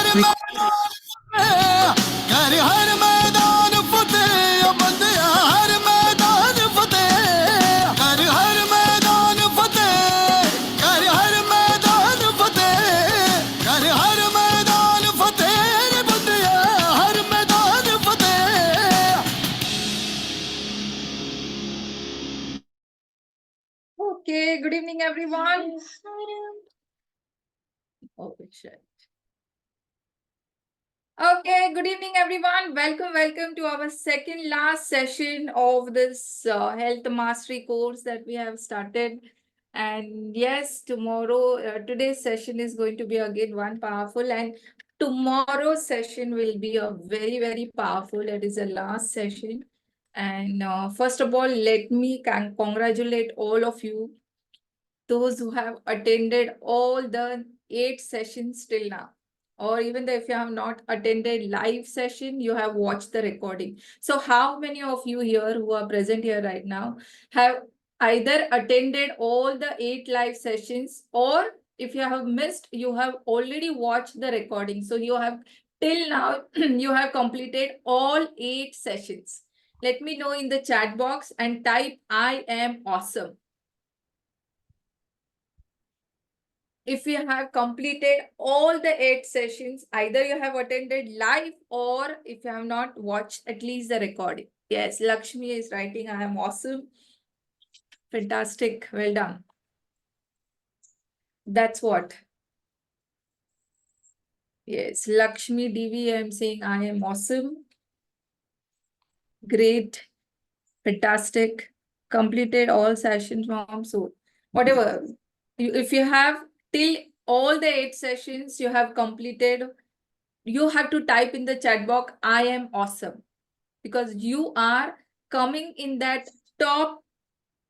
Okay, good evening, everyone. Oh, shit. Okay, good evening, everyone. Welcome to our second last session of this health mastery course that we have started. And yes, today's session is going to be again one powerful, and tomorrow's session will be a very, very powerful. It is the last session. And first of all, let me congratulate all of you, those who have attended all the 8 sessions till now, or even though if you have not attended live session, you have watched the recording. So how many of you here who are present here right now have either attended all the 8 live sessions, or if you have missed, you have already watched the recording? So you have till now you have completed all 8 sessions. Let me know in the chat box and type I am awesome if you have completed all the 8 sessions. Either you have attended live, or if you have not watched at least the recording. Yes, Lakshmi is writing, I am awesome. Fantastic. Well done. That's what. Yes, Lakshmi DV, I am saying I am awesome. Great. Fantastic. Completed all sessions from so whatever. If you have till all the 8 sessions you have completed, you have to type in the chat box, I am awesome, because you are coming in that top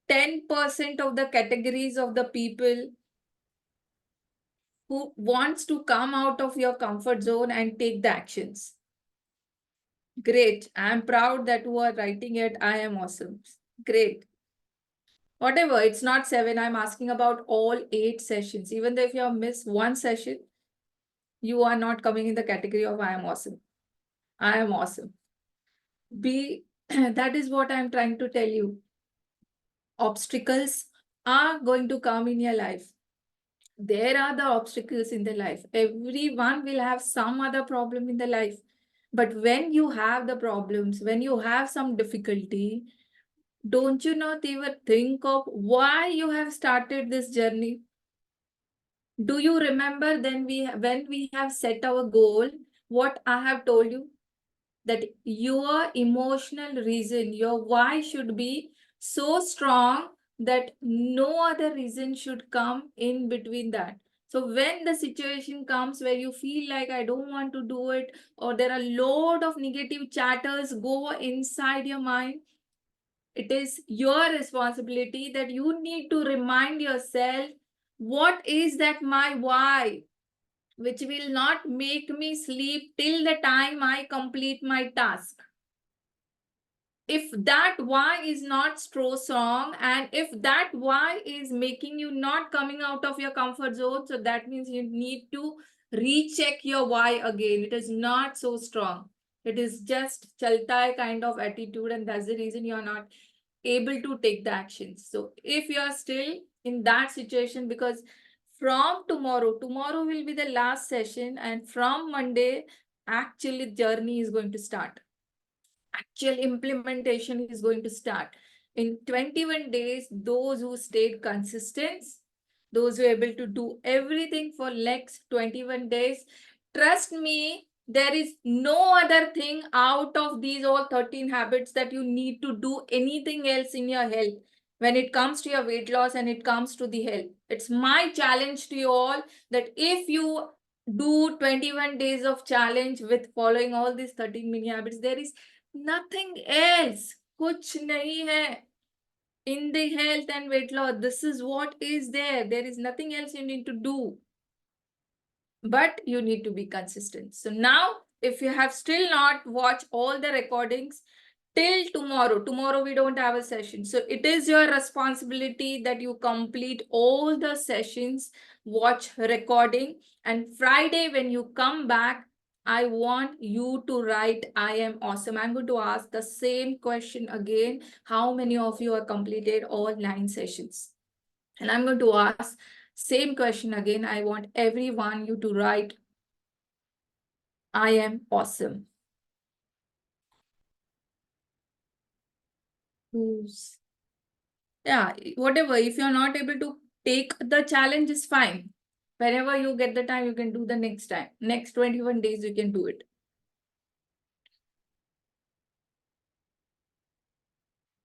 10% of the categories of the people who wants to come out of your comfort zone and take the actions. Great. I'm proud that you are writing it. I am awesome. Great. Whatever, it's not 7. I'm asking about all 8 sessions. Even though if you have missed one session, you are not coming in the category of I am awesome. I am awesome. That is what I'm trying to tell you. Obstacles are going to come in your life. There are the obstacles in the life. Everyone will have some other problem in the life. But when you have the problems, when you have some difficulty, don't you not even think of why you have started this journey? Do you remember then when we have set our goal, what I have told you? That your emotional reason, your why should be so strong that no other reason should come in between that. So when the situation comes where you feel like I don't want to do it, or there are a lot of negative chatters go inside your mind, it is your responsibility that you need to remind yourself, what is that my why, which will not make me sleep till the time I complete my task. If that why is not so strong, and if that why is making you not coming out of your comfort zone, so that means you need to recheck your why again. It is not so strong. It is just chalta kind of attitude, and that's the reason you are not able to take the actions. So if you are still in that situation, because from tomorrow will be the last session, and from Monday, actually journey is going to start. Actual implementation is going to start. In 21 days, those who stayed consistent, those who are able to do everything for next 21 days, trust me, there is no other thing out of these all 13 habits that you need to do anything else in your health when it comes to your weight loss and it comes to the health. It's my challenge to you all that if you do 21 days of challenge with following all these 13 mini habits, there is nothing else. Kuch nahi hai in the health and weight loss. This is what is there. There is nothing else you need to do. But you need to be consistent. So now, if you have still not watched all the recordings till tomorrow we don't have a session. So it is your responsibility that you complete all the sessions, watch recording, and Friday when you come back, I want you to write, I am awesome. I'm going to ask the same question again. How many of you have completed all 9 sessions? And I'm going to ask same question again. I want everyone you to write, I am awesome. Who's Yeah, whatever. If you're not able to take the challenge, is fine. Whenever you get the time, you can do the next time. Next 21 days, you can do it.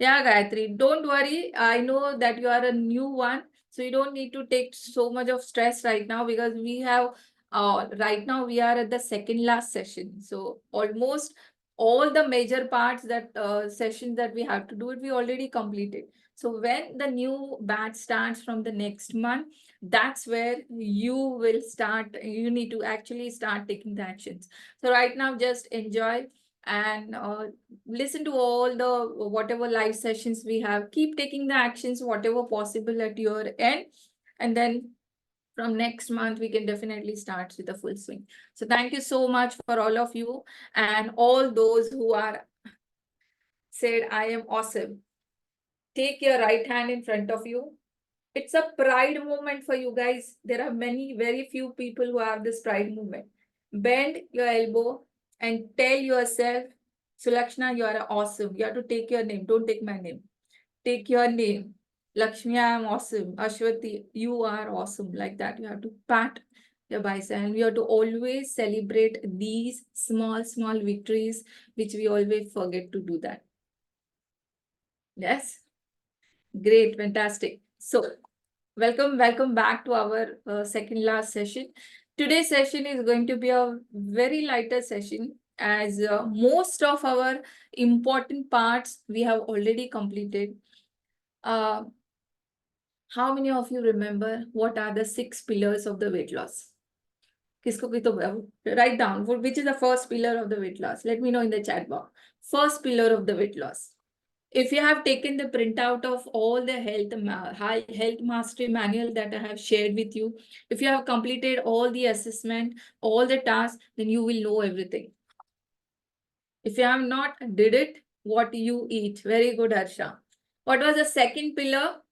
Yeah, Gayatri, don't worry. I know that you are a new one, so you don't need to take so much of stress right now, because we have, right now we are at the second last session. So almost all the major parts that session that we have to do it, we already completed. So when the new batch starts from the next month, that's where you will start. You need to actually start taking the actions. So right now, just enjoy and listen to all the whatever live sessions we have. Keep taking the actions whatever possible at your end, and then from next month we can definitely start with the full swing. So thank you so much for all of you, and all those who are said I am awesome. Take your right hand in front of you. It's a pride moment for you guys. There are very few people who have this pride moment. Bend your elbow and tell yourself, Sulakshana, you are awesome. You have to take your name. Don't take my name. Take your name. Lakshmi, I am awesome. Ashwati, you are awesome. Like that. You have to pat your bicep. And we have to always celebrate these small victories, which we always forget to do that. Yes? Great. Fantastic. So, welcome back to our second last session. Today's session is going to be a very lighter session, as most of our important parts we have already completed. Uh, how many of you remember what are the 6 pillars of the weight loss? किसको भी तो write down which is the first pillar of the weight loss. Let me know in the chat box. First pillar of the weight loss. If you have taken the printout of all the health mastery manual that I have shared with you, if you have completed all the assessment, all the tasks, then you will know everything. If you have not did it, what you eat. Very good, Harsha. What was the second pillar?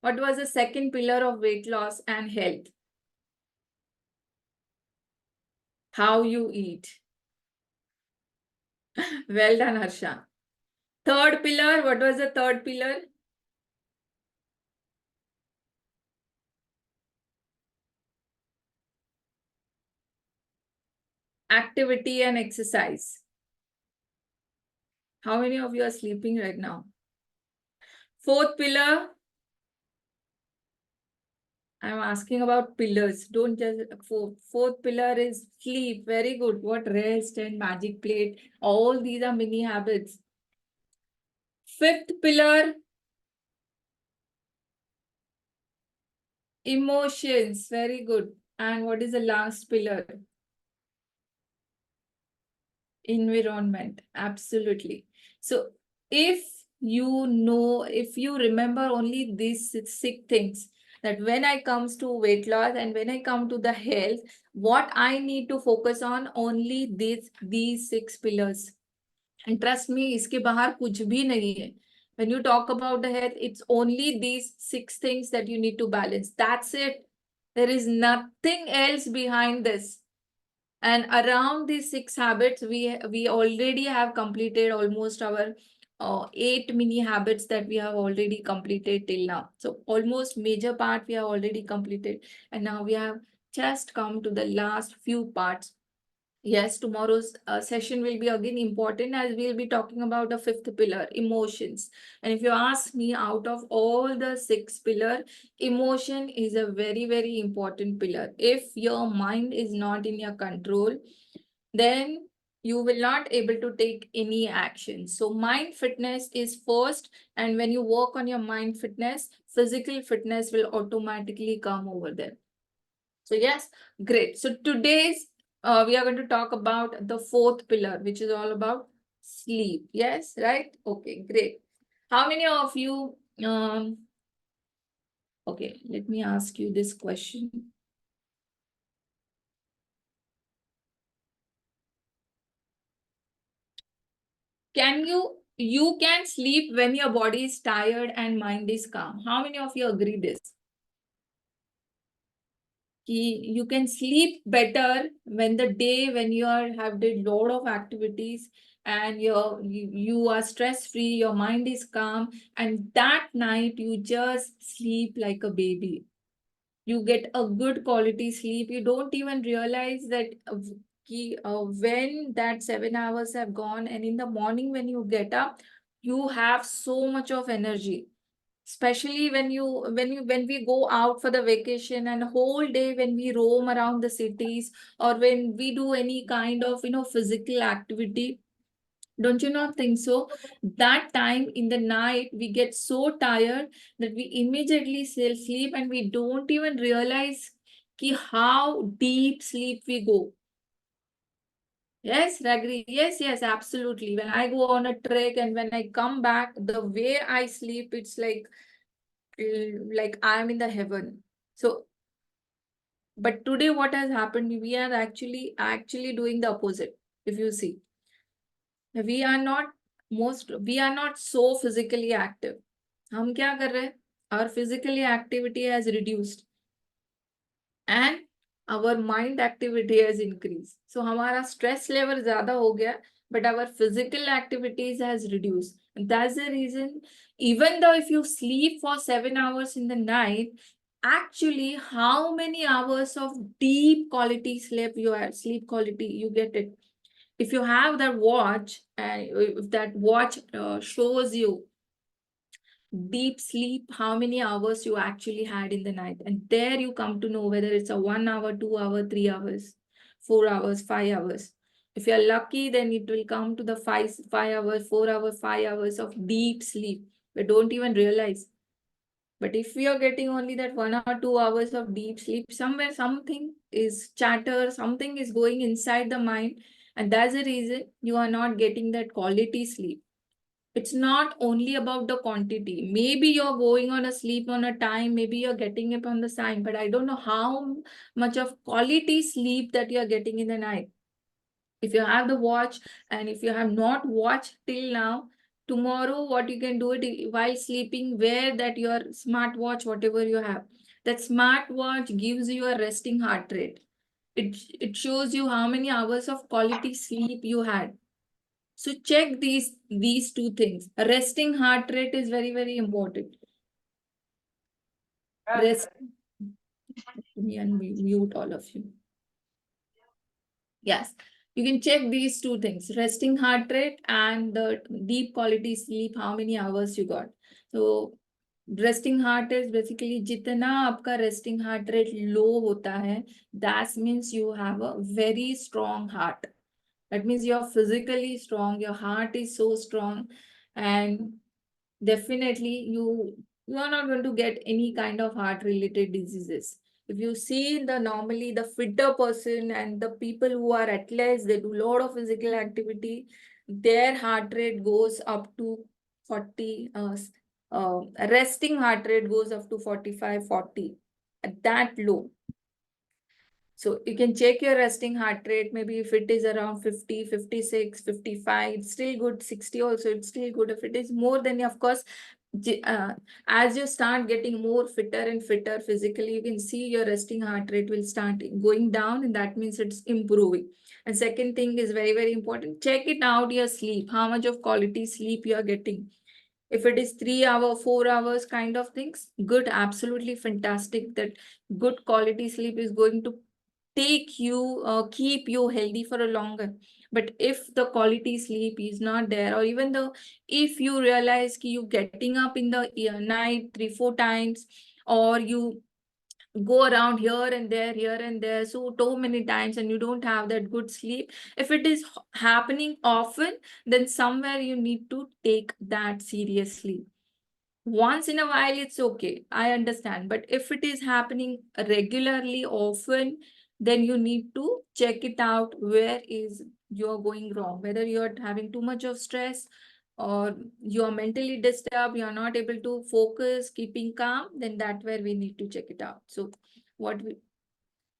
What was the second pillar of weight loss and health? How you eat. Well done, Harsha. Third pillar, what was the third pillar? Activity and exercise. How many of you are sleeping right now? Fourth pillar, I'm asking about pillars. Don't just fourth pillar is sleep. Very good. What rest and magic plate. All these are mini habits. Fifth pillar, emotions. Very good. And what is the last pillar? Environment. Absolutely. So if if you remember only these 6 things, that when I comes to weight loss and when I come to the health, what I need to focus on, only these 6 pillars. And trust me, iske bahar kuch bhi nahi hai. When you talk about the health, it's only these 6 things that you need to balance. That's it. There is nothing else behind this. And around these 6 habits, we already have completed almost our 8 mini habits that we have already completed till now. So almost major part we have already completed, and now we have just come to the last few parts. Yes, tomorrow's session will be again important, as we'll be talking about the 5th pillar, emotions. And if you ask me, out of all the 6 pillar, emotion is a very important pillar. If your mind is not in your control, then you will not able to take any action. So mind fitness is first, and when you work on your mind fitness, physical fitness will automatically come over there. So yes, great. So today's we are going to talk about the 4th pillar, which is all about sleep. Yes, right? Okay, great. How many of you okay, let me ask you this question. you can sleep when your body is tired and mind is calm. How many of you agree this? You can sleep better when the day when you have did lot of activities and you are stress free, your mind is calm, and that night you just sleep like a baby. You get a good quality sleep. You don't even realize that when that 7 hours have gone, and in the morning when you get up, you have so much of energy, especially when we go out for the vacation and whole day when we roam around the cities, or when we do any kind of physical activity. Don't you not think so? That time in the night we get so tired that we immediately sleep, and we don't even realize how deep sleep we go. Yes, agree. Yes, absolutely. When I go on a trek and when I come back, the way I sleep, it's like I'm in the heaven. So, but today what has happened? We are actually doing the opposite. If you see, we are not we are not so physically active. हम क्या कर रहे हैं? Our physically activity has reduced and our mind activity has increased. So हमारा stress level ज़्यादा हो गया, but our physical activities has reduced. And that's the reason, even though if you sleep for 7 hours in the night, actually how many hours of deep quality sleep quality you get it. If you have that watch, and if that watch shows you deep sleep, how many hours you actually had in the night. And there you come to know whether it's a 1 hour, 2 hour, 3 hours, 4 hours, 5 hours. If you're lucky, then it will come to the 5 hours, 4 hours, 5 hours of deep sleep. We don't even realize. But if we are getting only that 1 or 2 hours of deep sleep, somewhere something is chatter, something is going inside the mind. And that's the reason you are not getting that quality sleep. It's not only about the quantity. Maybe you're going on a sleep on a time, maybe you're getting up on the time, but I don't know how much of quality sleep that you're getting in the night. If you have the watch, and if you have not watched till now, tomorrow what you can do it while sleeping, wear that your smartwatch, whatever you have. That smartwatch gives you a resting heart rate. It shows you how many hours of quality sleep you had. So check these two things. Resting heart rate is very, very important. Rest. Let me unmute all of you. Yes, you can check these two things: resting heart rate and the deep quality sleep. How many hours you got? So resting heart is basically जितना आपका resting heart rate low होता है, that means you have a very strong heart. That means you're physically strong, your heart is so strong, and definitely you are not going to get any kind of heart related diseases. If you see the normally the fitter person and the people who are athletes, they do a lot of physical activity, their heart rate goes up to 40, resting heart rate goes up to 45, 40 at that low. So you can check your resting heart rate. Maybe if it is around 50, 56, 55, it's still good. 60 also, it's still good. If it is more, then of course, as you start getting more fitter and fitter physically, you can see your resting heart rate will start going down, and that means it's improving. And second thing is very, very important. Check it out, your sleep, how much of quality sleep you are getting. If it is 3 hour, 4 hours kind of things, good, absolutely fantastic. That good quality sleep is going to keep you healthy for a longer. But if the quality sleep is not there, or even though if you realize you getting up in the night 3, 4 times, or you go around here and there so many times, and you don't have that good sleep, if it is happening often, then somewhere you need to take that seriously. Once in a while it's okay, I understand, but if it is happening regularly often, then you need to check it out, where is you're going wrong, whether you're having too much of stress, or you're mentally disturbed, you're not able to focus keeping calm, then that where we need to check it out. So what we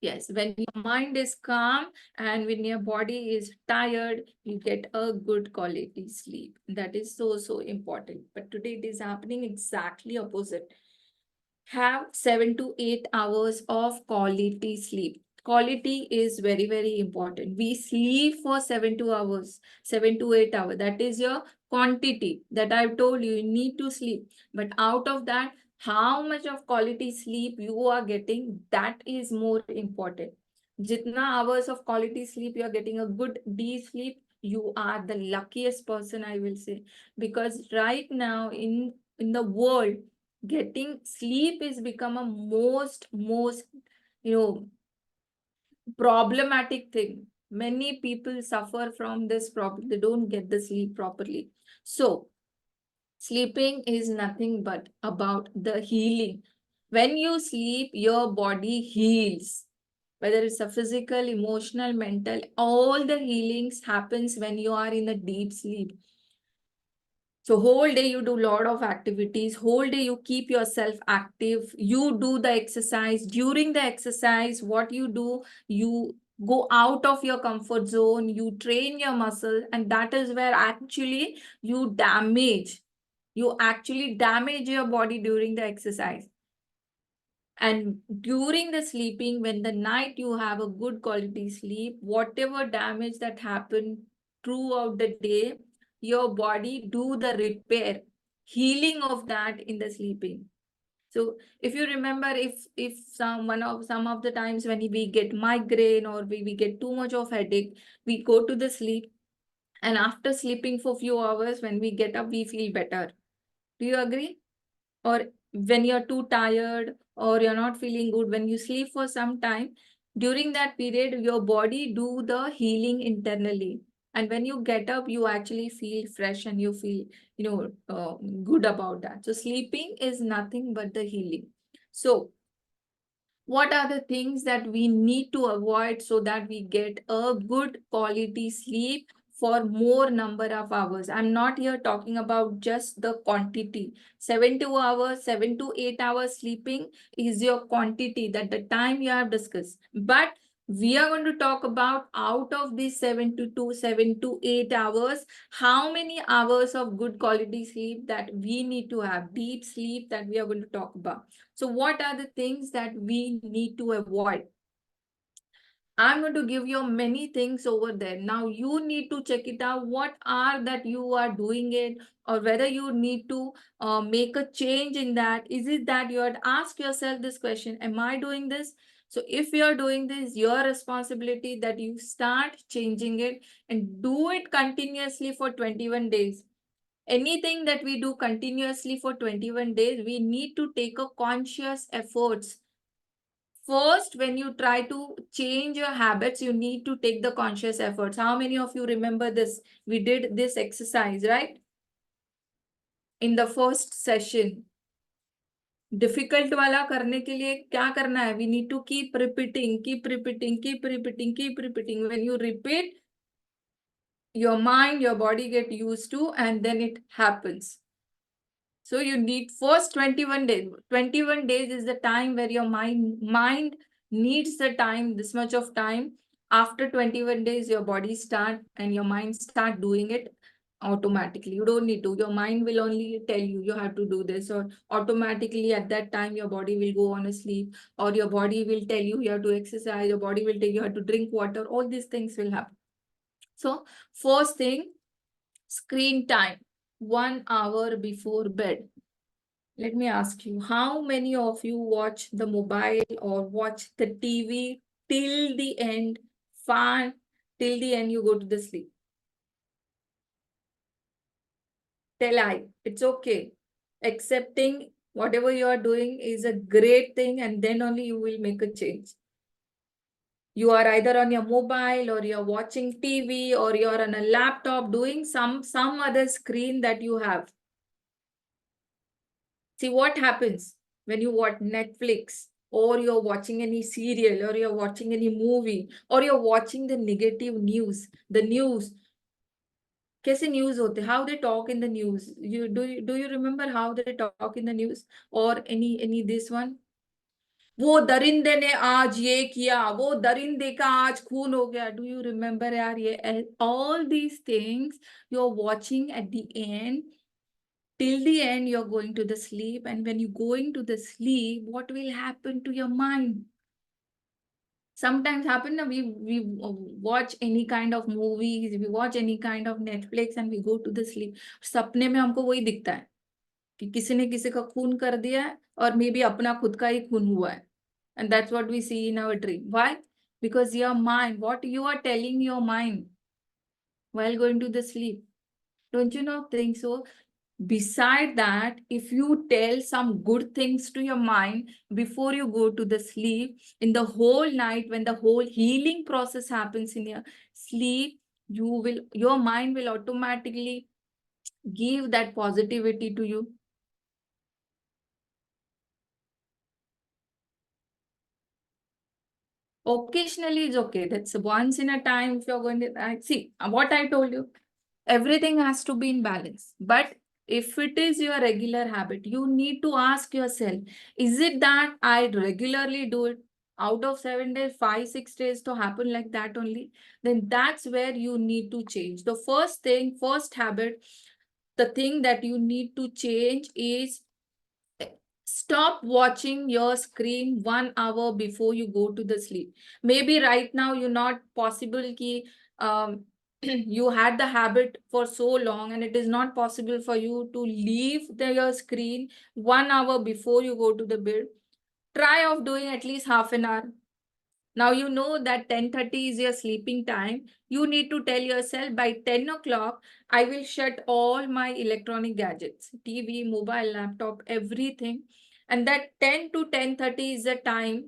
Yes, when your mind is calm and when your body is tired, you get a good quality sleep. That is so, so important. But today it is happening exactly opposite. Have 7 to 8 hours of quality sleep. Quality is very, very important. We sleep for 7 to 8 hours, 7 to 8 hours. That is your quantity that I've told you. You need to sleep. But out of that, how much of quality sleep you are getting, that is more important. Jitna hours of quality sleep you are getting a good deep sleep, you are the luckiest person, I will say. Because right now in the world, getting sleep is become a most you know problematic thing. Many people suffer from this problem. They don't get the sleep properly. So sleeping is nothing but about the healing. When you sleep, your body heals. Whether it's a physical, emotional, mental, all the healings happens when you are in a deep sleep. So whole day you do lot of activities, whole day you keep yourself active, you do the exercise. During the exercise, what you do, you go out of your comfort zone, you train your muscle, and that is where actually you actually damage your body during the exercise. And during the sleeping, when the night you have a good quality sleep, whatever damage that happened throughout the day, your body do the repair, healing of that in the sleeping. So if you remember, if some of the times when we get migraine or we get too much of headache, we go to the sleep, and after sleeping for few hours, when we get up, we feel better. Do you agree? Or when you're too tired or you're not feeling good, when you sleep for some time, during that period your body do the healing internally, and when you get up you actually feel fresh and you feel good about that. So sleeping is nothing but the healing. So what are the things that we need to avoid so that we get a good quality sleep for more number of hours? I'm not here talking about just the quantity. 7 to 8 hours, 7 to 8 hours sleeping is your quantity, that the time you have discussed. But we are going to talk about out of these 7 to 8 hours, how many hours of good quality sleep that we need to have, deep sleep, that we are going to talk about. So what are the things that we need to avoid? I'm going to give you many things over there. Now you need to check it out. What are that you are doing it, or whether you need to make a change in that. Is it that you had asked yourself this question, am I doing this? So if you're doing this, your responsibility that you start changing it and do it continuously for 21 days. Anything that we do continuously for 21 days, we need to take a conscious efforts. First, when you try to change your habits, you need to take the conscious efforts. How many of you remember this? We did this exercise, right? In the first session. Difficult वाला करने के लिए क्या करना है? We need to keep repeating, keep repeating, keep repeating, keep repeating. When you repeat, your mind, your body get used to, and then it happens. So you need first 21 days. 21 days is the time where your mind needs the time, this much of time. After 21 days, your body start and your mind start doing it automatically. You don't need to. Your mind will only tell you you have to do this, or automatically at that time your body will go on a sleep, or your body will tell you you have to exercise, your body will tell you have to drink water. All these things will happen. So first thing, screen time, 1 hour before bed. Let me ask you, how many of you watch the mobile or watch the TV till the end, far till the end you go to the sleep? Tell I, it's okay. Accepting whatever you are doing is a great thing, and then only you will make a change. You are either on your mobile or you're watching TV or you're on a laptop doing some other screen that you have. See what happens when you watch Netflix, or you're watching any serial, or you're watching any movie, or you're watching the negative news. The news. कैसे news होते? How they talk in the news? Do you remember how they talk in the news? Or any this one? वो दरिंदे ने आज ये किया, वो दरिंदे का आज खून हो गया. डू यू रिमेम्बर यार? ये all these things you're watching at the end. Till the end, you're going to the sleep, and when you're going to the sleep, what will happen to your mind? Sometimes happen na, we watch any kind of movies, we watch any kind of Netflix, and we go to the sleep. सपने में हमको वही दिखता है कि किसी ने किसी का खून कर दिया है, और मे बी अपना खुद का ही खून हुआ है. And that's what we see in our dream. Why? Because your mind, what you are telling your mind while going to the sleep. Don't you know think so? Beside that, if you tell some good things to your mind before you go to the sleep, in the whole night, when the whole healing process happens in your sleep, your mind will automatically give that positivity to you. Occasionally is okay. That's once in a time. If you're going to see what I told you, everything has to be in balance. But if it is your regular habit, you need to ask yourself, is it that I regularly do it? Out of 7 days, 5, 6 days to happen like that only, then that's where you need to change. The first thing, first habit, the thing that you need to change is stop watching your screen 1 hour before you go to the sleep. Maybe right now you're not possible ki you had the habit for so long, and it is not possible for you to leave your screen 1 hour before you go to the bed. Try of doing at least half an hour. Now you know that 10:30 is your sleeping time. You need to tell yourself by 10 o'clock, I will shut all my electronic gadgets, TV, mobile, laptop, everything. And that 10 to 10:30 is the time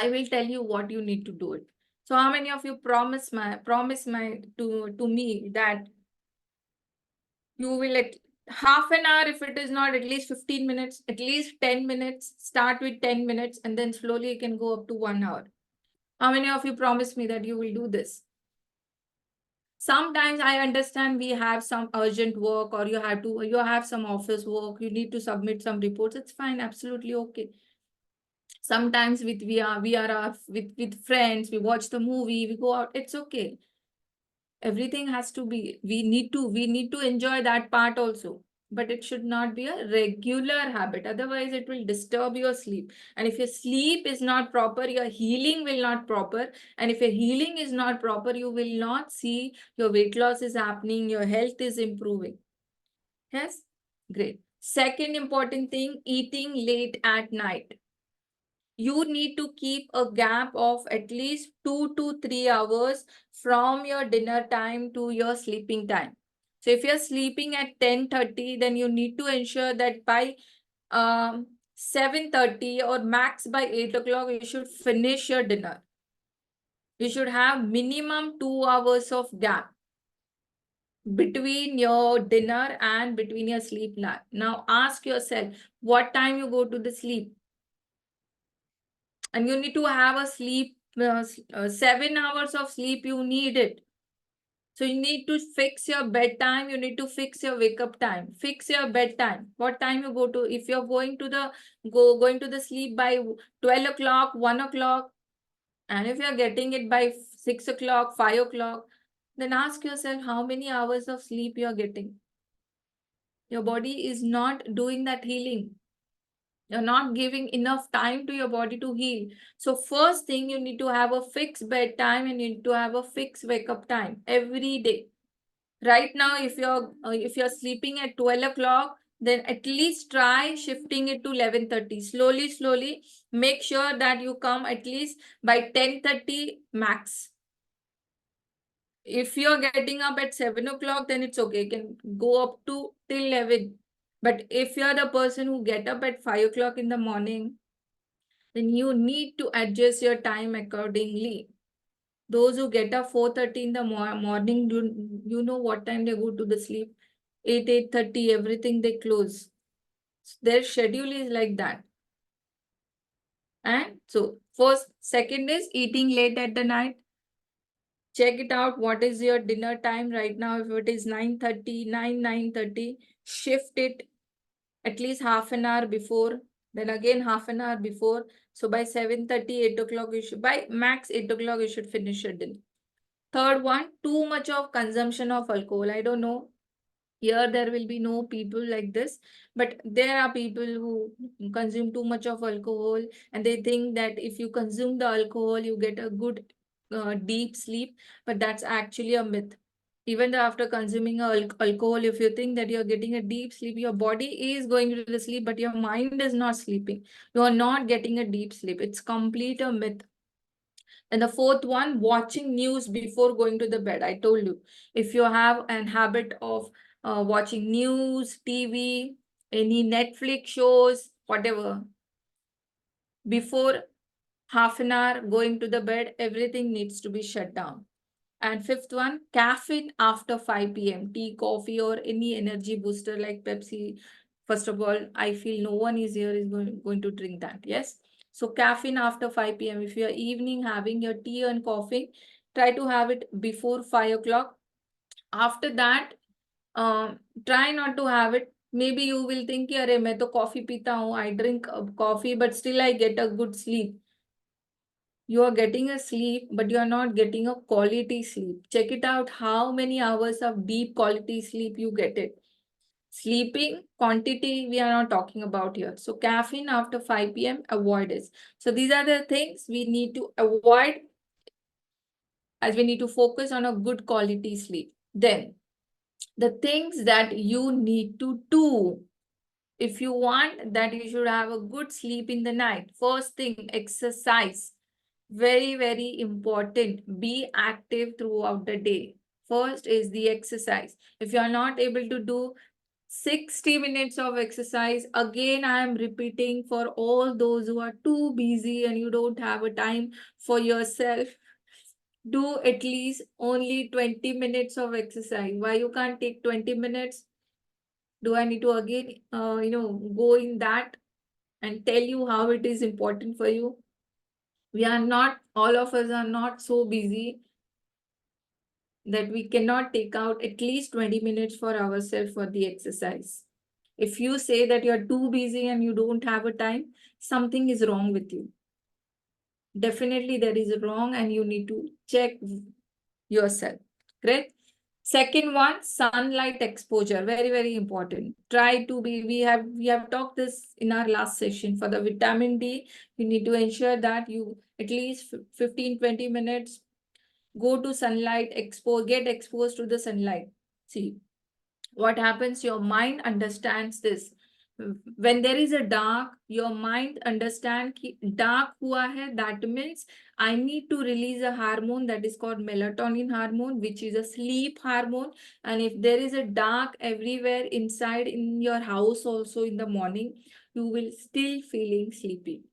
I will tell you what you need to do it. So how many of you promise to me that you will at half an hour, if it is not at least 15 minutes, at least 10 minutes, start with 10 minutes, and then slowly you can go up to 1 hour. How many of you promise me that you will do this? Sometimes I understand we have some urgent work, or you have some office work, you need to submit some reports. It's fine, absolutely okay. Sometimes with friends, we watch the movie, we go out, it's okay. Everything has to be, we need to enjoy that part also. But it should not be a regular habit. Otherwise, it will disturb your sleep. And if your sleep is not proper, your healing will not proper. And if your healing is not proper, you will not see your weight loss is happening, your health is improving. Yes? Great. Second important thing, eating late at night. You need to keep a gap of at least 2 to 3 hours from your dinner time to your sleeping time. So if you're sleeping at 10:30, then you need to ensure that by 7:30 or max by 8 o'clock, you should finish your dinner. You should have minimum 2 hours of gap between your dinner and between your sleep. Now ask yourself, what time you go to the sleep? And you need to have a sleep, 7 hours of sleep, you need it. So you need to fix your bedtime, you need to fix your wake up time, fix your bedtime. What time you go to, if you're going to the sleep by 12 o'clock, 1 o'clock, and if you're getting it by 6 o'clock, 5 o'clock, then ask yourself how many hours of sleep you're getting. Your body is not doing that healing. You're not giving enough time to your body to heal. So first thing, you need to have a fixed bedtime, and you need to have a fixed wake up time every day. Right now, if you're sleeping at 12 o'clock, then at least try shifting it to 11:30. Slowly, make sure that you come at least by 10:30 max. If you're getting up at 7 o'clock, then it's okay. You can go up to till 11. But if you're the person who get up at 5 o'clock in the morning, then you need to adjust your time accordingly. Those who get up 4:30 in the morning, you know what time they go to the sleep? 8:30, everything they close. Their schedule is like that. And so second is eating late at the night. Check it out. What is your dinner time right now? If it is 9:30, 9:30, shift it at least half an hour before Then again half an hour before. So by 7:30, 8 o'clock, you should, by max 8 o'clock, you should finish your dinner. Third one, too much of consumption of alcohol. I don't know. Here there will be no people like this, but there are people who consume too much of alcohol, and they think that if you consume the alcohol, you get a good deep sleep, but that's actually a myth. Even though after consuming alcohol, if you think that you're getting a deep sleep, your body is going to the sleep, but your mind is not sleeping. You are not getting a deep sleep. It's complete a myth. And the fourth one, watching news before going to the bed. I told you, if you have an habit of watching news, TV, any Netflix shows, whatever, before half an hour going to the bed, everything needs to be shut down. And fifth one, caffeine after 5 p.m. Tea, coffee, or any energy booster like Pepsi. First of all, I feel no one is here is going to drink that. Yes. So caffeine after 5 p.m. If you're evening having your tea and coffee, try to have it before 5 o'clock. After that, try not to have it. Maybe you will think, अरे मैं तो coffee पीता हूँ, I drink coffee, but still I get a good sleep. You are getting a sleep, but you are not getting a quality sleep. Check it out how many hours of deep quality sleep you get it. Sleeping quantity, we are not talking about here. So caffeine after 5 p.m., avoid it. So these are the things we need to avoid, as we need to focus on a good quality sleep. Then the things that you need to do if you want that you should have a good sleep in the night. First thing, exercise. Very, very important. Be active throughout the day. First is the exercise. If you are not able to do 60 minutes of exercise, again, I am repeating for all those who are too busy and you don't have a time for yourself, do at least only 20 minutes of exercise. Why you can't take 20 minutes? Do I need to again, go in that and tell you how it is important for you? We are not, all of us are not so busy that we cannot take out at least 20 minutes for ourselves for the exercise. If you say that you're too busy and you don't have a time, something is wrong with you. Definitely there is wrong and you need to check yourself. Great. Second one, sunlight exposure. Very, very important. Try to be, we have talked this in our last session. For the vitamin D, you need to ensure that you at least 15-20 minutes go to sunlight, get exposed to the sunlight. See, what happens, your mind understands this. When there is a dark, your mind understand ki dark hua hai, that means I need to release a hormone that is called melatonin hormone, which is a sleep hormone. And if there is a dark everywhere inside in your house also in the morning, you will still feeling sleepy.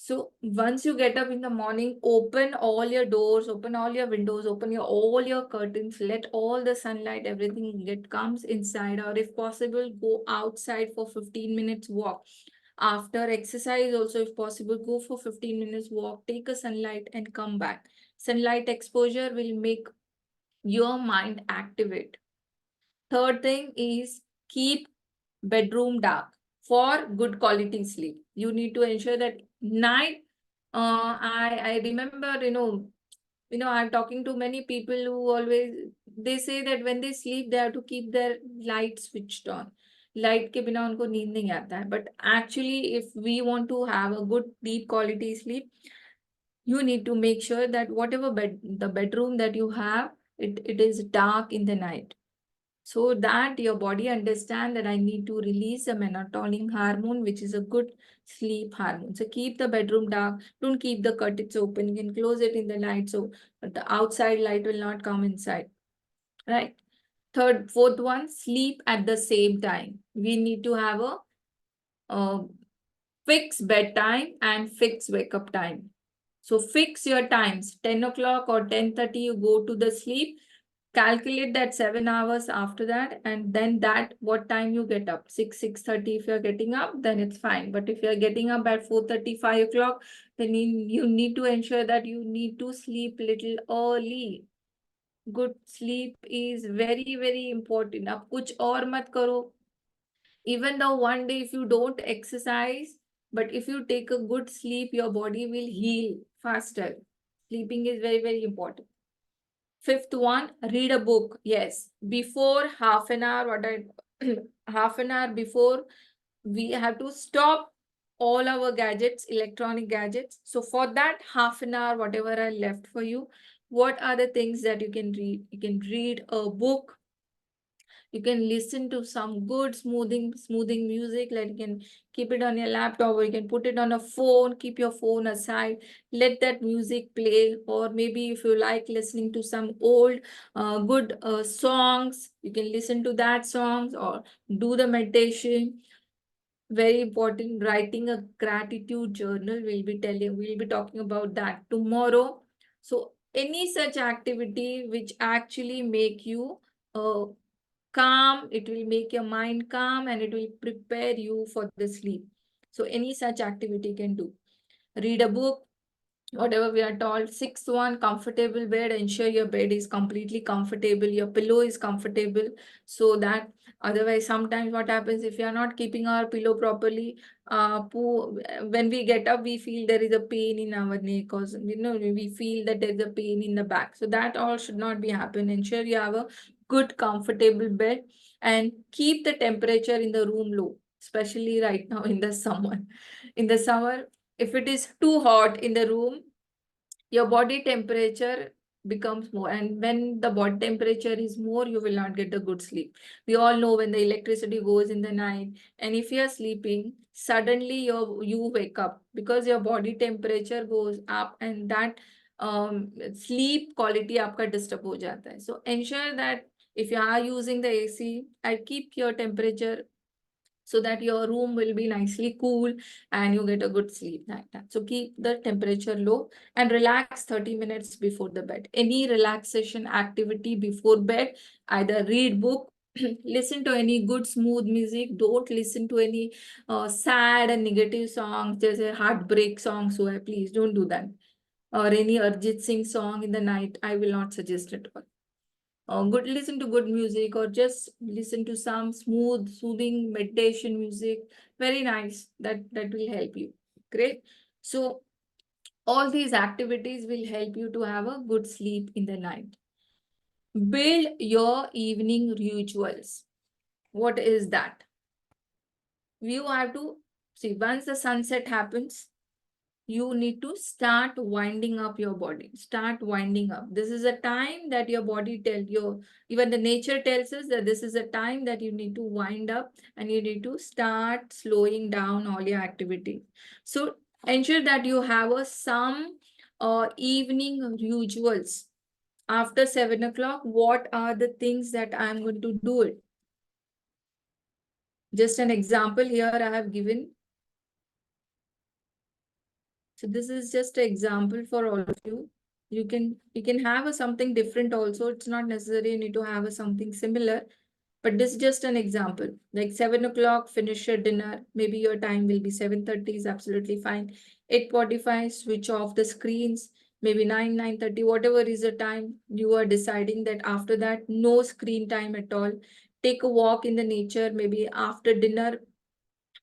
So once you get up in the morning, open all your doors, open all your windows, open all your curtains, let all the sunlight, everything get comes inside, or if possible, go outside for 15 minutes walk. After exercise also, if possible, go for 15 minutes walk, take a sunlight and come back. Sunlight exposure will make your mind activate. Third thing is keep bedroom dark for good quality sleep. You need to ensure that night. I remember, I'm talking to many people who always they say that when they sleep they have to keep their light switched on. Light के बिना उनको नींद नहीं आता है. But actually, if we want to have a good deep quality sleep, you need to make sure that whatever the bedroom that you have, it is dark in the night, so that your body understand that I need to release a melatonin hormone, which is a good sleep hormone. So keep the bedroom dark. Don't keep the curtains open. You can close it in the night so the outside light will not come inside. Right. Fourth one, sleep at the same time. We need to have a fixed bedtime and fixed wake up time. So fix your times. 10 o'clock or 10:30, you go to the sleep. Calculate that 7 hours after that, and then that what time you get up. 6:30 if you're getting up, then it's fine. But if you're getting up at 4:30, 5 o'clock, then you need to ensure that you need to sleep little early. Good sleep is very, very important. अब कुछ और मत करो. Even though one day if you don't exercise, but if you take a good sleep, your body will heal faster. Sleeping is very, very important. Fifth one, read a book. Yes, before half an hour, half an hour before, we have to stop all our gadgets, electronic gadgets. So for that half an hour, whatever I left for you, what are the things that you can read? You can read a book. You can listen to some good smoothing music. Like you can keep it on your laptop, or you can put it on a phone. Keep your phone aside, let that music play. Or maybe if you like listening to some old good songs, you can listen to that songs or do the meditation. Very important, writing a gratitude journal. We'll be talking about that tomorrow. So any such activity which actually make you uh, calm, it will make your mind calm and it will prepare you for the sleep. So any such activity can do. Read a book, whatever we are told. Sixth one, comfortable bed. Ensure your bed is completely comfortable, your pillow is comfortable, so that otherwise sometimes what happens, if you are not keeping our pillow properly, when we get up we feel there is a pain in our neck, or we feel that there is a pain in the back. So that all should not be happen. Ensure you have a good comfortable bed, and keep the temperature in the room low, especially right now in the summer. In the summer, if it is too hot in the room, your body temperature becomes more, and when the body temperature is more, you will not get the good sleep. We all know when the electricity goes in the night, and if you are sleeping, suddenly you wake up because your body temperature goes up, and that sleep quality आपका disturb हो जाता है. So ensure that if you are using the AC, keep your temperature so that your room will be nicely cool and you get a good sleep night time. So keep the temperature low and relax 30 minutes before the bed. Any relaxation activity before bed, either read book, listen to any good smooth music. Don't listen to any sad and negative songs. There's a heartbreak song, so please don't do that. Or any Arjit Singh song in the night, I will not suggest it. Listen to good music, or just listen to some soothing meditation music. Very nice. That will help you. Great. So all these activities will help you to have a good sleep in the night. Build your evening rituals. What is that? You have to see, once the sunset happens, you need to start winding up your body. Start winding up. This is a time that your body tells you, even the nature tells us that this is a time that you need to wind up and you need to start slowing down all your activity. So ensure that you have some evening rituals. After 7 o'clock, what are the things that I'm going to do it? Just an example here I have given. So this is just an example for all of you. You can have something different also. It's not necessary you need to have something similar, but this is just an example. Like 7 o'clock, finish your dinner. Maybe your time will be 7:30 is absolutely fine. 8:45, switch off the screens. Maybe 9:30, whatever is the time you are deciding that after that, no screen time at all. Take a walk in the nature, maybe after dinner,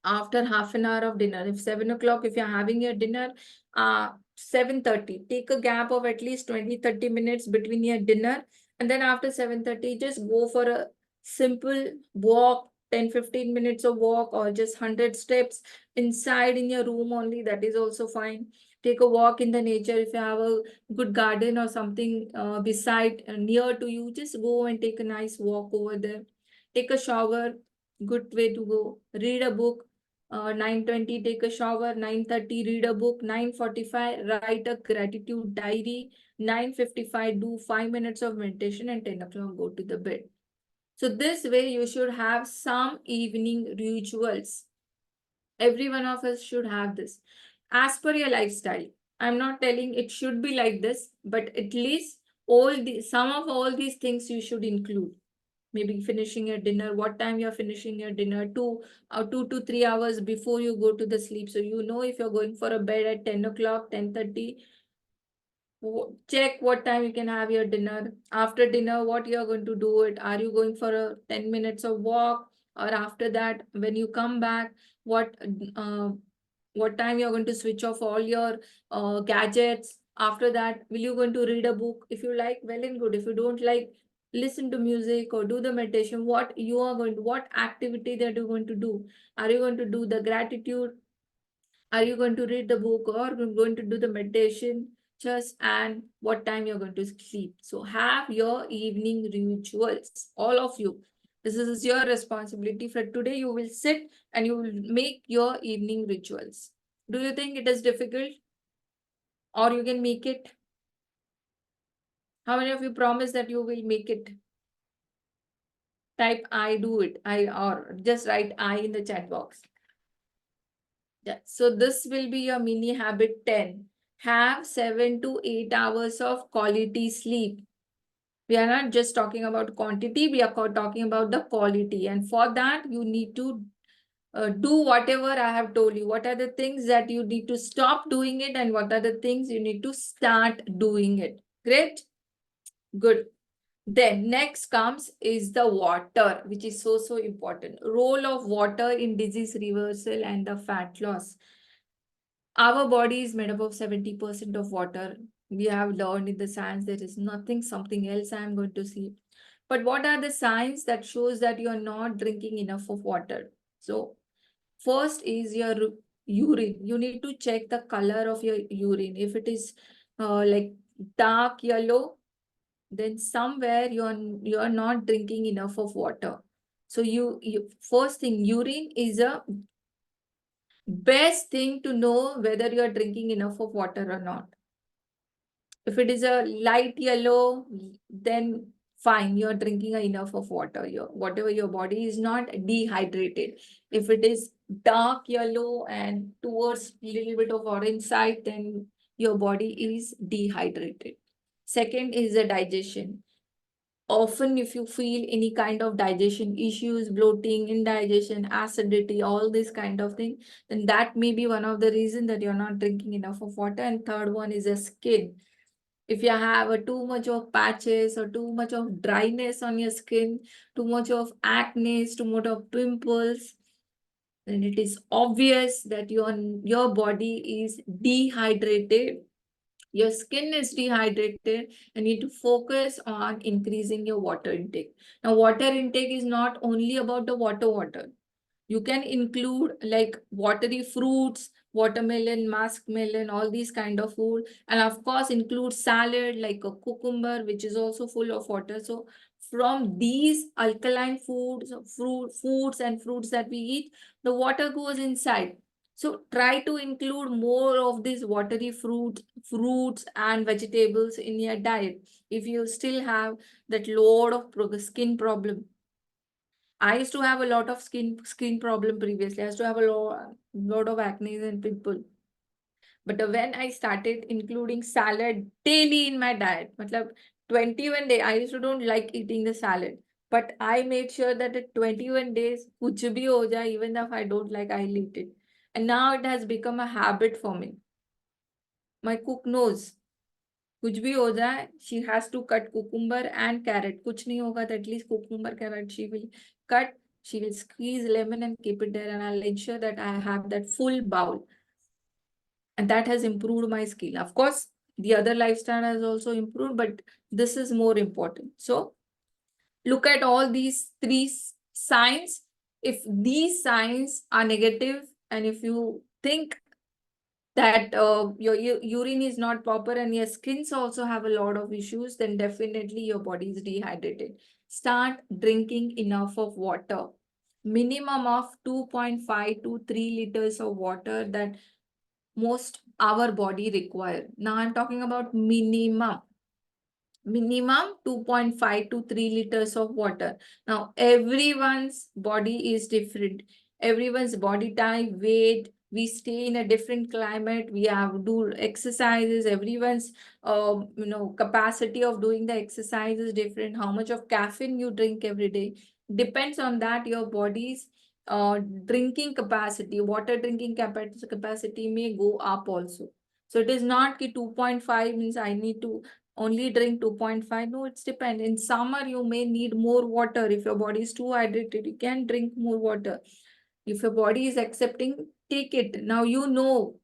after half an hour of dinner. If 7 o'clock, if you're having your dinner, 7:30, take a gap of at least 20-30 minutes between your dinner. And then after 7:30, just go for a simple walk, 10-15 minutes of walk, or just 100 steps inside in your room only. That is also fine. Take a walk in the nature. If you have a good garden or something beside near to you, just go and take a nice walk over there. Take a shower, good way to go. Read a book. 9:20, take a shower. 9:30, read a book. 9:45, write a gratitude diary. 9:55, do 5 minutes of meditation, and 10 o'clock, go to the bed. So this way you should have some evening rituals. Every one of us should have this as per your lifestyle. I'm not telling it should be like this, but at least some of all these things you should include. Maybe finishing your dinner, what time you're finishing your dinner, 2 to 3 hours before you go to the sleep. So you know if you're going for a bed at 10 o'clock, 10:30, check what time you can have your dinner. After dinner, what you're going to do it. Are you going for a 10 minutes of walk? or after that when you come back, what time you're going to switch off all your gadgets. After that, will you going to read a book? If you like, well and good. If you don't like, listen to music or do the meditation. What activity that you're going to do? Are you going to do the gratitude? Are you going to read the book or going to do the meditation? Just and what time you're going to sleep. So have your evening rituals, all of you. This is your responsibility. For today, you will sit and you will make your evening rituals. Do you think it is difficult? Or you can make it? How many of you promise that you will make it? Type I do it. Or just write I in the chat box. Yeah. So this will be your mini habit 10. Have 7 to 8 hours of quality sleep. We are not just talking about quantity, we are talking about the quality. And for that, you need to do whatever I have told you. What are the things that you need to stop doing it, and what are the things you need to start doing it? Great. Good. Then next comes is the water, which is so important. Role of water in disease reversal and the fat loss. Our body is made up of 70% of water. We have learned in the science there is nothing, something else I am going to see. But what are the signs that shows that you are not drinking enough of water? So first is your urine. You need to check the color of your urine. If it is like dark yellow, then somewhere you're not drinking enough of water. So you first thing, urine is a best thing to know whether you are drinking enough of water or not. If it is a light yellow, then fine, you're drinking enough of water. Whatever your body is not dehydrated. If it is dark yellow and towards little bit of orange side, then your body is dehydrated. Second is the digestion. Often if you feel any kind of digestion issues, bloating, indigestion, acidity, all this kind of thing, then that may be one of the reasons that you're not drinking enough of water. And third one is the skin. If you have too much of patches or too much of dryness on your skin, too much of acne, too much of pimples, then it is obvious that your body is dehydrated. Your skin is dehydrated and you need to focus on increasing your water intake. Now, water intake is not only about the water. You can include like watery fruits, watermelon, muskmelon, all these kind of food. And of course, include salad like a cucumber, which is also full of water. So from these alkaline foods, foods and fruits that we eat, the water goes inside. So try to include more of these watery fruits and vegetables in your diet. If you still have that load of skin problem, I used to have a lot of skin problem previously. I used to have a lot of acne and pimple. But when I started including salad daily in my diet, matlab 21 days, I used to don't like eating the salad. But I made sure that at 21 days, kuch bhi ho jaye, even if I don't like, I'll eat it. And now it has become a habit for me. My cook knows. कुछ भी हो जाए, she has to cut cucumber and carrot. कुछ नहीं होगा तो at least cucumber, carrot she will cut. She will squeeze lemon and keep it there, and I'll ensure that I have that full bowl. And that has improved my skin. Of course, the other lifestyle has also improved, but this is more important. So look at all these three signs. If these signs are negative, and if you think that your urine is not proper and your skins also have a lot of issues, then definitely your body is dehydrated. Start drinking enough of water. Minimum of 2.5 to 3 liters of water that most our body require. Now I'm talking about minimum 2.5 to 3 liters of water. Now, everyone's body is different. Everyone's body type, weight, we stay in a different climate, we have do exercises, everyone's capacity of doing the exercise is different. How much of caffeine you drink every day depends on that. Your body's drinking capacity, water drinking capacity may go up also. So it is not ki 2.5 means I need to only drink 2.5. No, it's depend. In summer, you may need more water. If your body is too hydrated, you can drink more water. If your body is accepting, take it. Now you know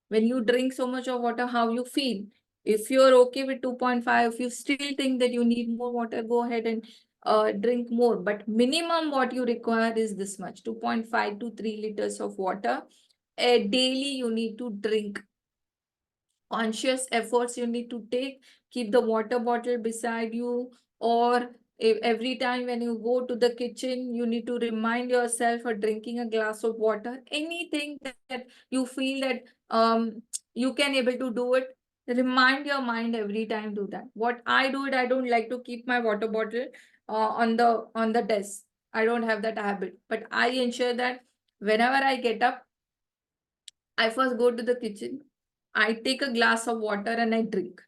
when you drink so much of water, how you feel. If you're okay with 2.5, if you still think that you need more water, go ahead and drink more. But minimum what you require is this much, 2.5 to 3 liters of water. Daily you need to drink. Conscious efforts you need to take. Keep the water bottle beside you, or if every time when you go to the kitchen, you need to remind yourself of drinking a glass of water. Anything that you feel that you can able to do it, remind your mind every time. Do that. What I do it, I don't like to keep my water bottle on the desk. I don't have that habit, but I ensure that whenever I get up, I first go to the kitchen, I take a glass of water and I drink.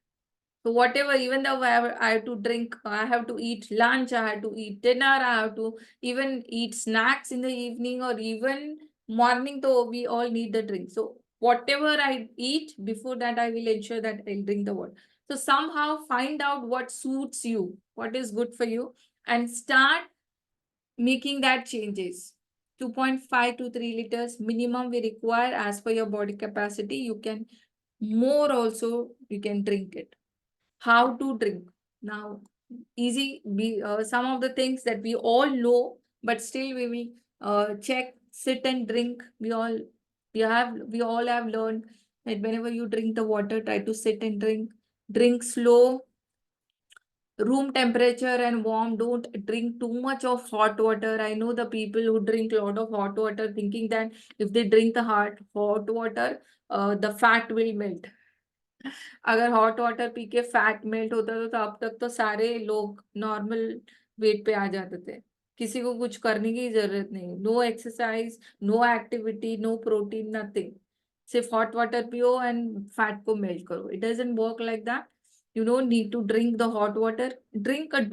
So whatever, even though I have to drink, I have to eat lunch, I have to eat dinner, I have to even eat snacks in the evening, or even morning, though we all need the drink. So whatever I eat, before that I will ensure that I'll drink the water. So somehow find out what suits you, what is good for you, and start making that changes. 2.5 to 3 liters minimum we require as per your body capacity. You can more also, you can drink it. How to drink? Now, easy, some of the things that we all know, but still we will check, sit and drink. We all have learned that whenever you drink the water, try to sit and drink slow, room temperature and warm. Don't drink too much of hot water. I know the people who drink a lot of hot water, thinking that if they drink the hot water, the fat will melt. अगर hot water P के fat melt होता था तो अब तक तो सारे लोग नॉर्मल वेट पे आ जाते थे. किसी को कुछ करने की जरूरत नहीं. No exercise, no activity, no protein, nothing. सिर्फ हॉट वाटर पियो एंड फैट को मेल्ट करो. It doesn't work like that. You don't need to drink the hot water. Drink a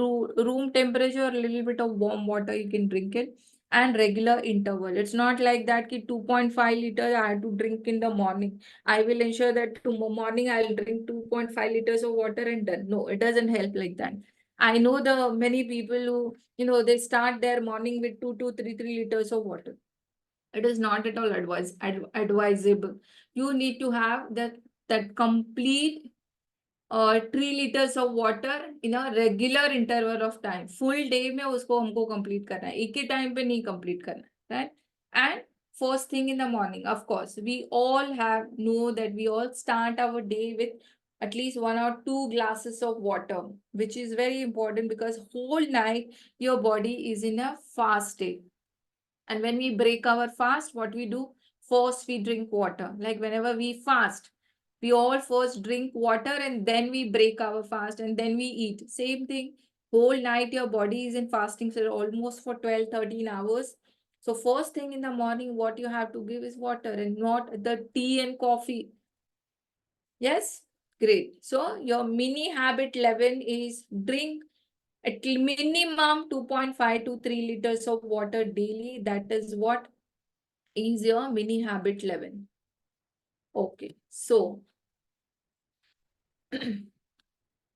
room temperature, a little bit of warm water. You can drink it, and regular interval. It's not like that ki 2.5 liters I have to drink in the morning. I will ensure that tomorrow morning I'll drink 2.5 liters of water and done. No, it doesn't help like that. I know the many people who, they start their morning with 2 to 3 liters of water. It is not at all advisable. You need to have that complete 3 liters of water in a regular interval of time. Full day में उसको हमको complete करना है. एक ही time पे नहीं complete करना है, right? And first thing in the morning, of course, we all know that we all start our day with at least 1 or 2 glasses of water, which is very important because whole night your body is in a fast state. And when we break our fast, what we do? First, we drink water. Like whenever we fast, we all first drink water and then we break our fast and then we eat. Same thing. Whole night your body is in fasting, so almost for 12, 13 hours. So first thing in the morning, what you have to give is water and not the tea and coffee. Yes? Great. So your mini habit 11 is drink at minimum 2.5 to 3 liters of water daily. That is what is your mini habit 11. Okay, so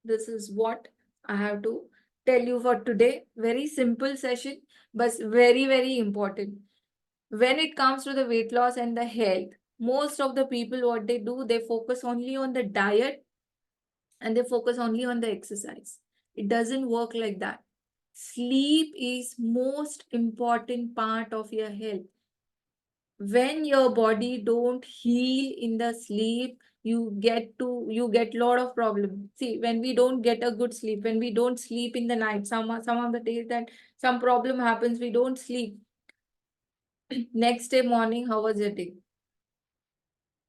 this is what I have to tell you for today. Very simple session, but very, very important. When it comes to the weight loss and the health, most of the people, what they do, they focus only on the diet and they focus only on the exercise. It doesn't work like that. Sleep is most important part of your health. When your body don't heal in the sleep, you get lot of problem. See, when we don't get a good sleep, when we don't sleep in the night, some of the days that some problem happens, we don't sleep. Next day morning, how was your day?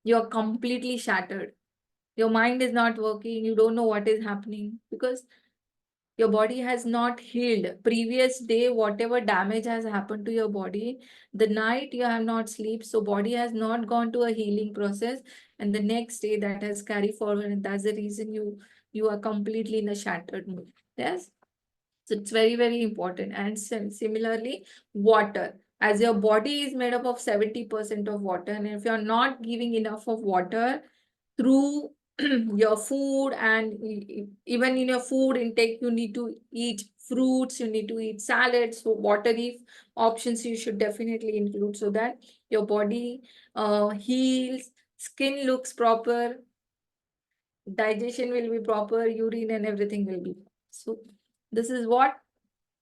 You're completely shattered. Your mind is not working. You don't know what is happening because your body has not healed. Previous day, whatever damage has happened to your body, the night you have not sleep, so body has not gone to a healing process, and the next day that has carried forward, and that's the reason you are completely in a shattered mood. Yes, so it's very, very important. And similarly, water, as your body is made up of 70% of water, and if you're not giving enough of water through your food, and even in your food intake, you need to eat fruits, you need to eat salads, so watery options you should definitely include, so that your body heals, skin looks proper, digestion will be proper, urine and everything will be. So this is what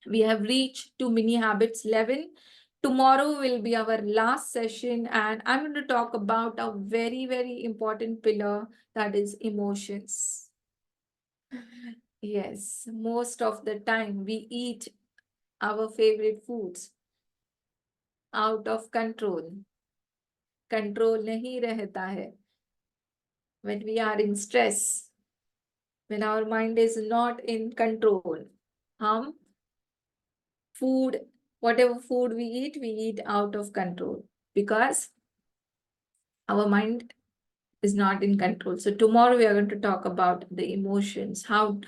we have reached to mini habits 11. Tomorrow will be our last session, and I'm going to talk about a very, very important pillar, that is emotions. Yes, most of the time we eat our favorite foods out of control. Control nahi रहता है. When we are in stress, when our mind is not in control, हम food, whatever food we eat out of control, because our mind is not in control. So tomorrow we are going to talk about the emotions, how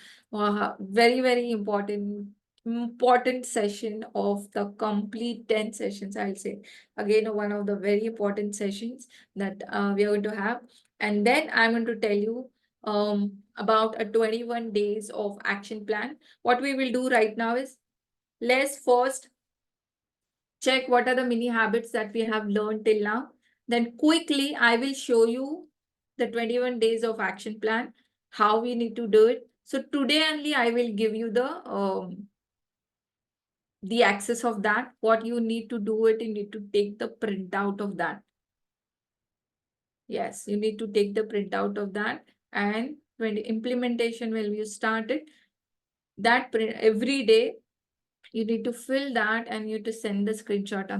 very, very important session of the complete 10 sessions, I'll say. Again, one of the very important sessions that we are going to have. And then I'm going to tell you about a 21 days of action plan. What we will do right now is, let's first check what are the mini habits that we have learned till now. Then quickly, I will show you the 21 days of action plan, how we need to do it. So today only I will give you the access of that. What you need to do it, you need to take the printout of that. Yes, you need to take the printout of that. And when the implementation will be started, that print every day you need to fill that, and you need to send the screenshot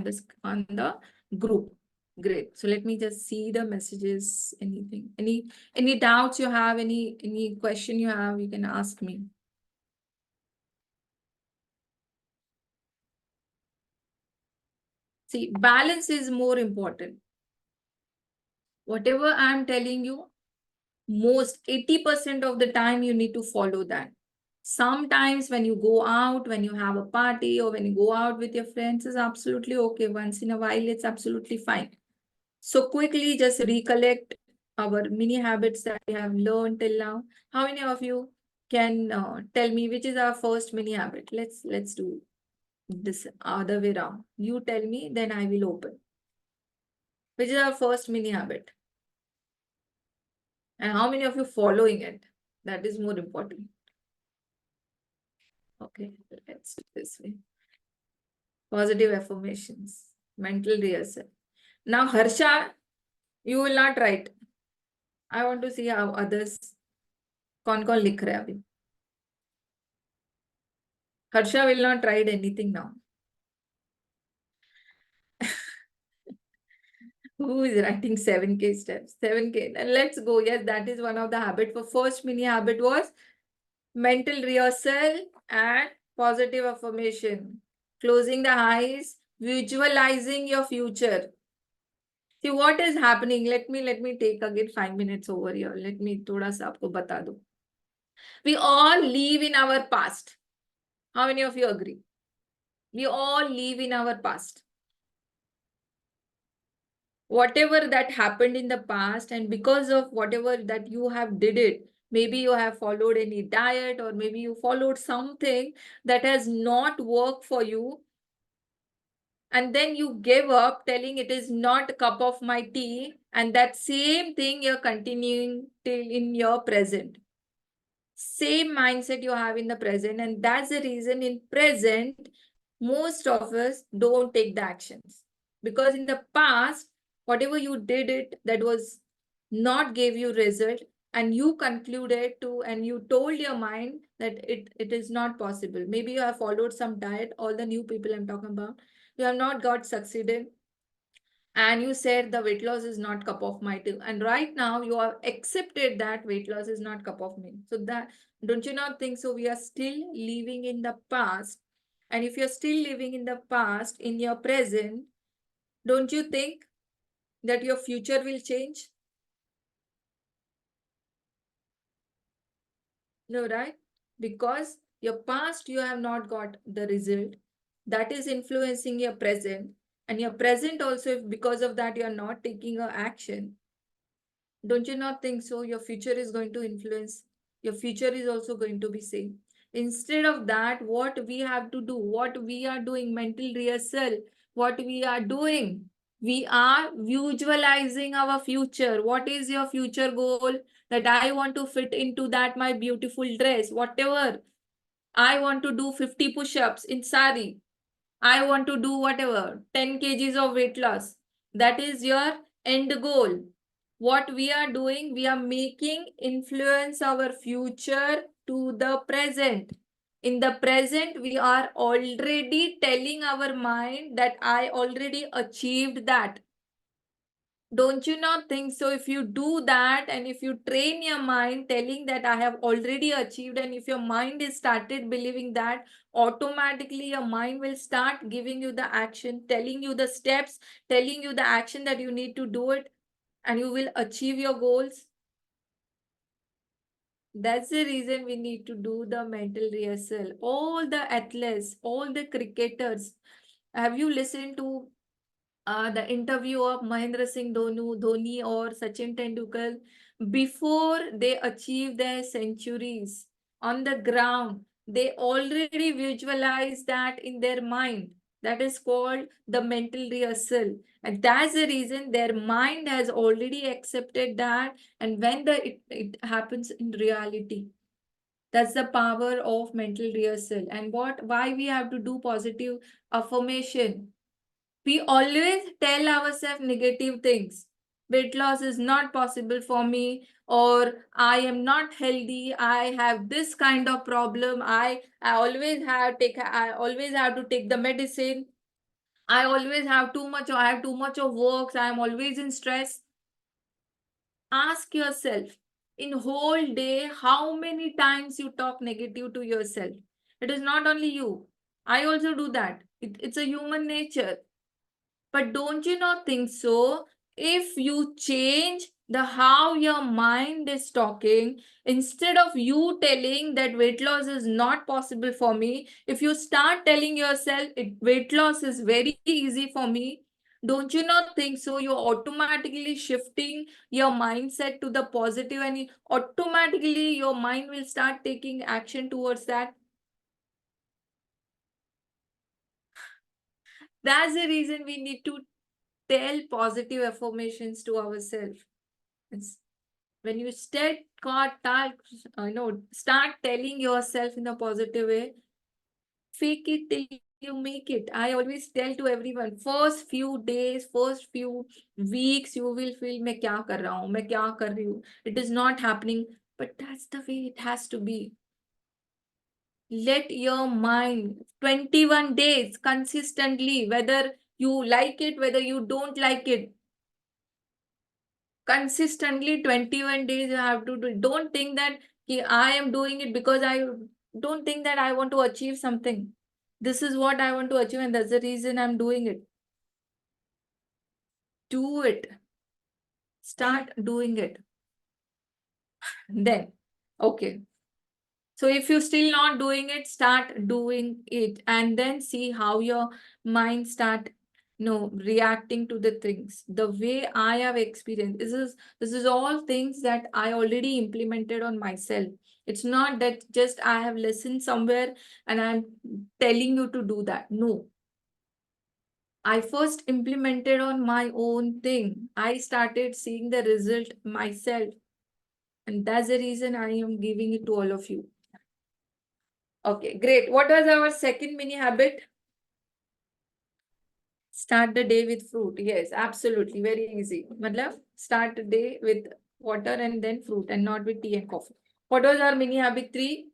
on the group. Great. So let me just see the messages. Anything, any doubts you have, any question you have, you can ask me. See, balance is more important. Whatever I'm telling you, most 80% of the time you need to follow that. Sometimes when you go out, when you have a party, or when you go out with your friends, is absolutely okay. Once in a while, it's absolutely fine. So quickly just recollect our mini habits that we have learned till now. How many of you can tell me which is our first mini habit? Let's do this other way around. You tell me, then I will open. Which is our first mini habit? And how many of you following it? That is more important. Okay, let's do this way. Positive affirmations, mental rehearsal. Now, Harsha, you will not write. I want to see how others कौन लिख रहे हैं अभी. Harsha will not write anything now. Who is writing 7K steps? 7K. And let's go. Yes, that is one of the habits. For first mini habit was mental rehearsal and positive affirmation. Closing the eyes, visualizing your future. See what is happening. Let me take again 5 minutes over here. Let me thoda sa aapko bata do. We all live in our past. How many of you agree? We all live in our past. Whatever that happened in the past, and because of whatever that you have did it, maybe you have followed any diet, or maybe you followed something that has not worked for you, and then you gave up telling it is not a cup of my tea, and that same thing you're continuing till in your present. Same mindset you have in the present, and that's the reason in present most of us don't take the actions, because in the past whatever you did it that was not gave you result, and you concluded to, and you told your mind that it is not possible. Maybe you have followed some diet, all the new people I'm talking about, you have not got succeeded, and you said the weight loss is not cup of my tea, and right now you have accepted that weight loss is not cup of me. So that, don't you not think so? We are still living in the past, and if you're still living in the past in your present, don't you think that your future will change? No, right? Because your past you have not got the result, that is influencing your present, and your present also, if because of that you are not taking a action, Don't you not think so? Your future is going to influence. Your future is also going to be same. Instead of that, what we have to do, what we are doing, mental rehearsal, what we are doing, we are visualizing our future. What is your future goal? That I want to fit into that my beautiful dress, whatever. I want to do 50 push-ups in sari. I want to do whatever, 10 kgs of weight loss. That is your end goal. What we are doing, we are making influence our future to the present. In the present, we are already telling our mind that I already achieved that. Don't you not think so? If you do that and if you train your mind telling that I have already achieved, and if your mind is started believing that, automatically your mind will start giving you the action, telling you the steps, telling you the action that you need to do it, and you will achieve your goals. That's the reason we need to do the mental rehearsal. All the athletes, all the cricketers, have you listened to the interview of Mahendra Singh Dhoni or Sachin Tendulkar before they achieve their centuries on the ground? They already visualize that in their mind. That is called the mental rehearsal. And that's the reason their mind has already accepted that. And when it happens in reality, that's the power of mental rehearsal. And why we have to do positive affirmation? We always tell ourselves negative things. Weight loss is not possible for me, or I am not healthy, I have this kind of problem, I always have to take the medicine, I always have too much, I have too much of work, I am always in stress. Ask yourself, in whole day, how many times you talk negative to yourself. It is not only you, I also do that. It's a human nature. But don't you not think so? If you change the how your mind is talking, instead of you telling that weight loss is not possible for me, if you start telling yourself weight loss is very easy for me, don't you not think so? You're automatically shifting your mindset to the positive, and automatically your mind will start taking action towards that. That's the reason we need to tell positive affirmations to ourselves. When you start telling yourself in a positive way, fake it till you make it. I always tell to everyone, first few days, first few weeks, you will feel मैं क्या कर रहा हूँ, मैं क्या कर रही हूँ. It is not happening, but that's the way it has to be. Let your mind 21 days consistently, whether you like it, whether you don't like it, consistently 21 days you have to do it. Don't think that I am doing it because I don't think that I want to achieve something. This is what I want to achieve, and that's the reason I'm doing it. Do it. Start doing it. Then, okay. So if you're still not doing it, start doing it, and then see how your mind start reacting to the things. The way I have experienced, this is all things that I already implemented on myself. It's not that just I have listened somewhere and I'm telling you to do that. No. I first implemented on my own thing. I started seeing the result myself. And that's the reason I am giving it to all of you. Okay, great. What was our second mini habit? Start the day with fruit. Yes, absolutely. Very easy. Matlab, start the day with water and then fruit, and not with tea and coffee. What was our mini habit 3?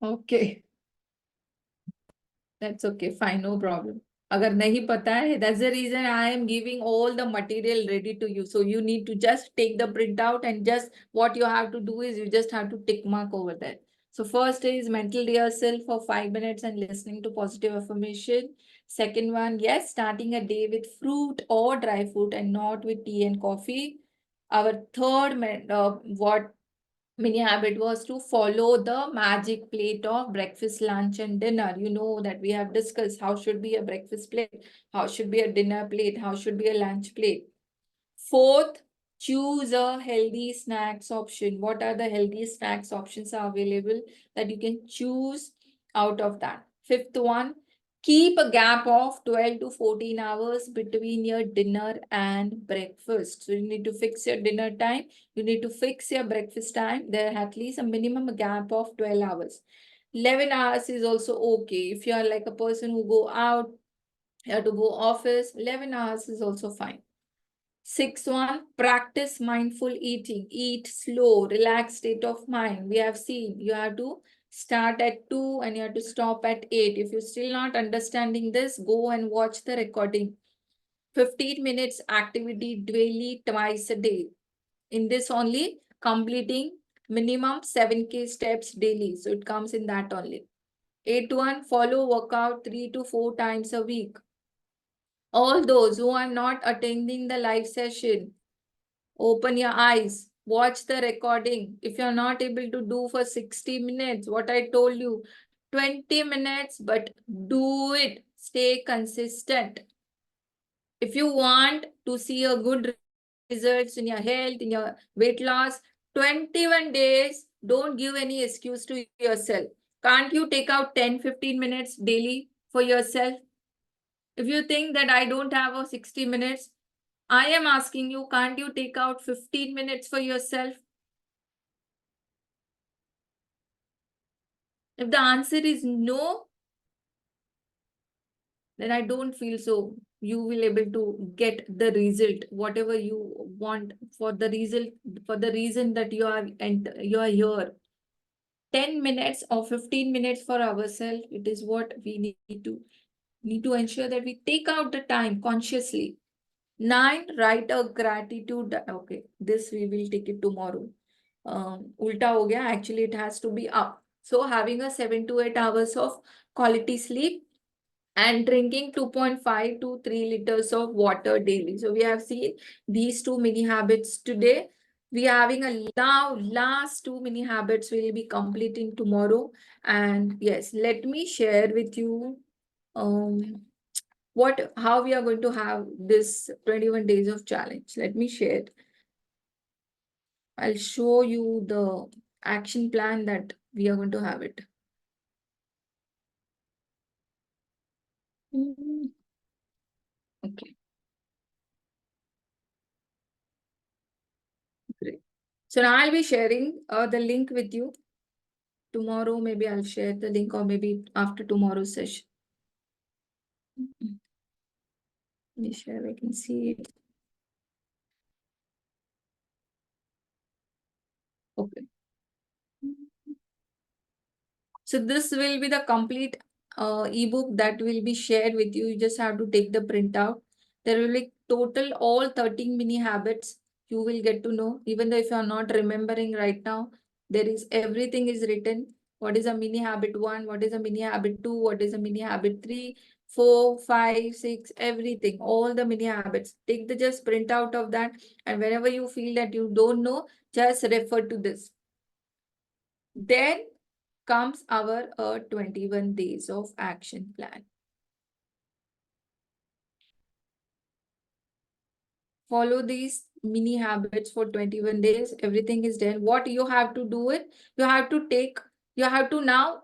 Okay, that's okay. Fine, no problem. अगर नहीं पता है, that's the reason I am giving all the material ready to you. So you need to just take the printout, and just what you have to do is you just have to tick mark over that. So first is mental rehearsal for 5 minutes and listening to positive affirmation. Second one, yes, starting a day with fruit or dry fruit and not with tea and coffee. Our third what mini habit was to follow the magic plate of breakfast, lunch, and dinner. You know that we have discussed how should be a breakfast plate, how should be a dinner plate, how should be a lunch plate. Fourth, choose a healthy snacks option. What are the healthy snacks options are available that you can choose out of that? Fifth one, keep a gap of 12 to 14 hours between your dinner and breakfast. So you need to fix your dinner time. You need to fix your breakfast time. There at least a minimum gap of 12 hours. 11 hours is also okay. If you are like a person who go out, you have to go office, 11 hours is also fine. Sixth one, practice mindful eating. Eat slow, relaxed state of mind. We have seen you have to start at 2 and you have to stop at 8. If you're still not understanding this, go and watch the recording. 15 minutes activity daily, twice a day. In this only, completing minimum 7K steps daily. So it comes in that only. 8 1, follow workout 3 to 4 times a week. All those who are not attending the live session, open your eyes, watch the recording. If you're not able to do for 60 minutes, what I told you, 20 minutes, but do it. Stay consistent. If you want to see a good results in your health, in your weight loss, 21 days, don't give any excuse to yourself. Can't you take out 10-15 minutes daily for yourself? If you think that I don't have a 60 minutes, I am asking you, can't you take out 15 minutes for yourself? If the answer is no, then I don't feel so you will able to get the result, whatever you want for the result, for the reason that you are and you are here. 10 minutes or 15 minutes for ourselves, it is what we need to ensure that we take out the time consciously. 9, write a gratitude. Okay, this we will take it tomorrow. Ulta ho gaya. Actually, it has to be up. So having a 7 to 8 hours of quality sleep and drinking 2.5 to 3 liters of water daily. So we have seen these 2 mini habits today. We are having a now last 2 mini habits we'll be completing tomorrow. And yes, let me share with you how we are going to have this 21 days of challenge. Let me share. I'll show you the action plan that we are going to have it. Okay, great. So now I'll be sharing the link with you. Tomorrow, maybe I'll share the link, or maybe after tomorrow's session. Let me share, I can see it. Okay. So this will be the complete ebook that will be shared with you. You just have to take the printout. There will be total all 13 mini habits you will get to know. Even though if you are not remembering right now, there is everything is written. What is a mini habit 1? What is a mini habit 2? What is a mini habit 3, 4, 5, 6, everything. All the mini habits. Take the just print out of that. And whenever you feel that you don't know, just refer to this. Then comes our 21 days of action plan. Follow these mini habits for 21 days. Everything is done. What you have to do it, you have to now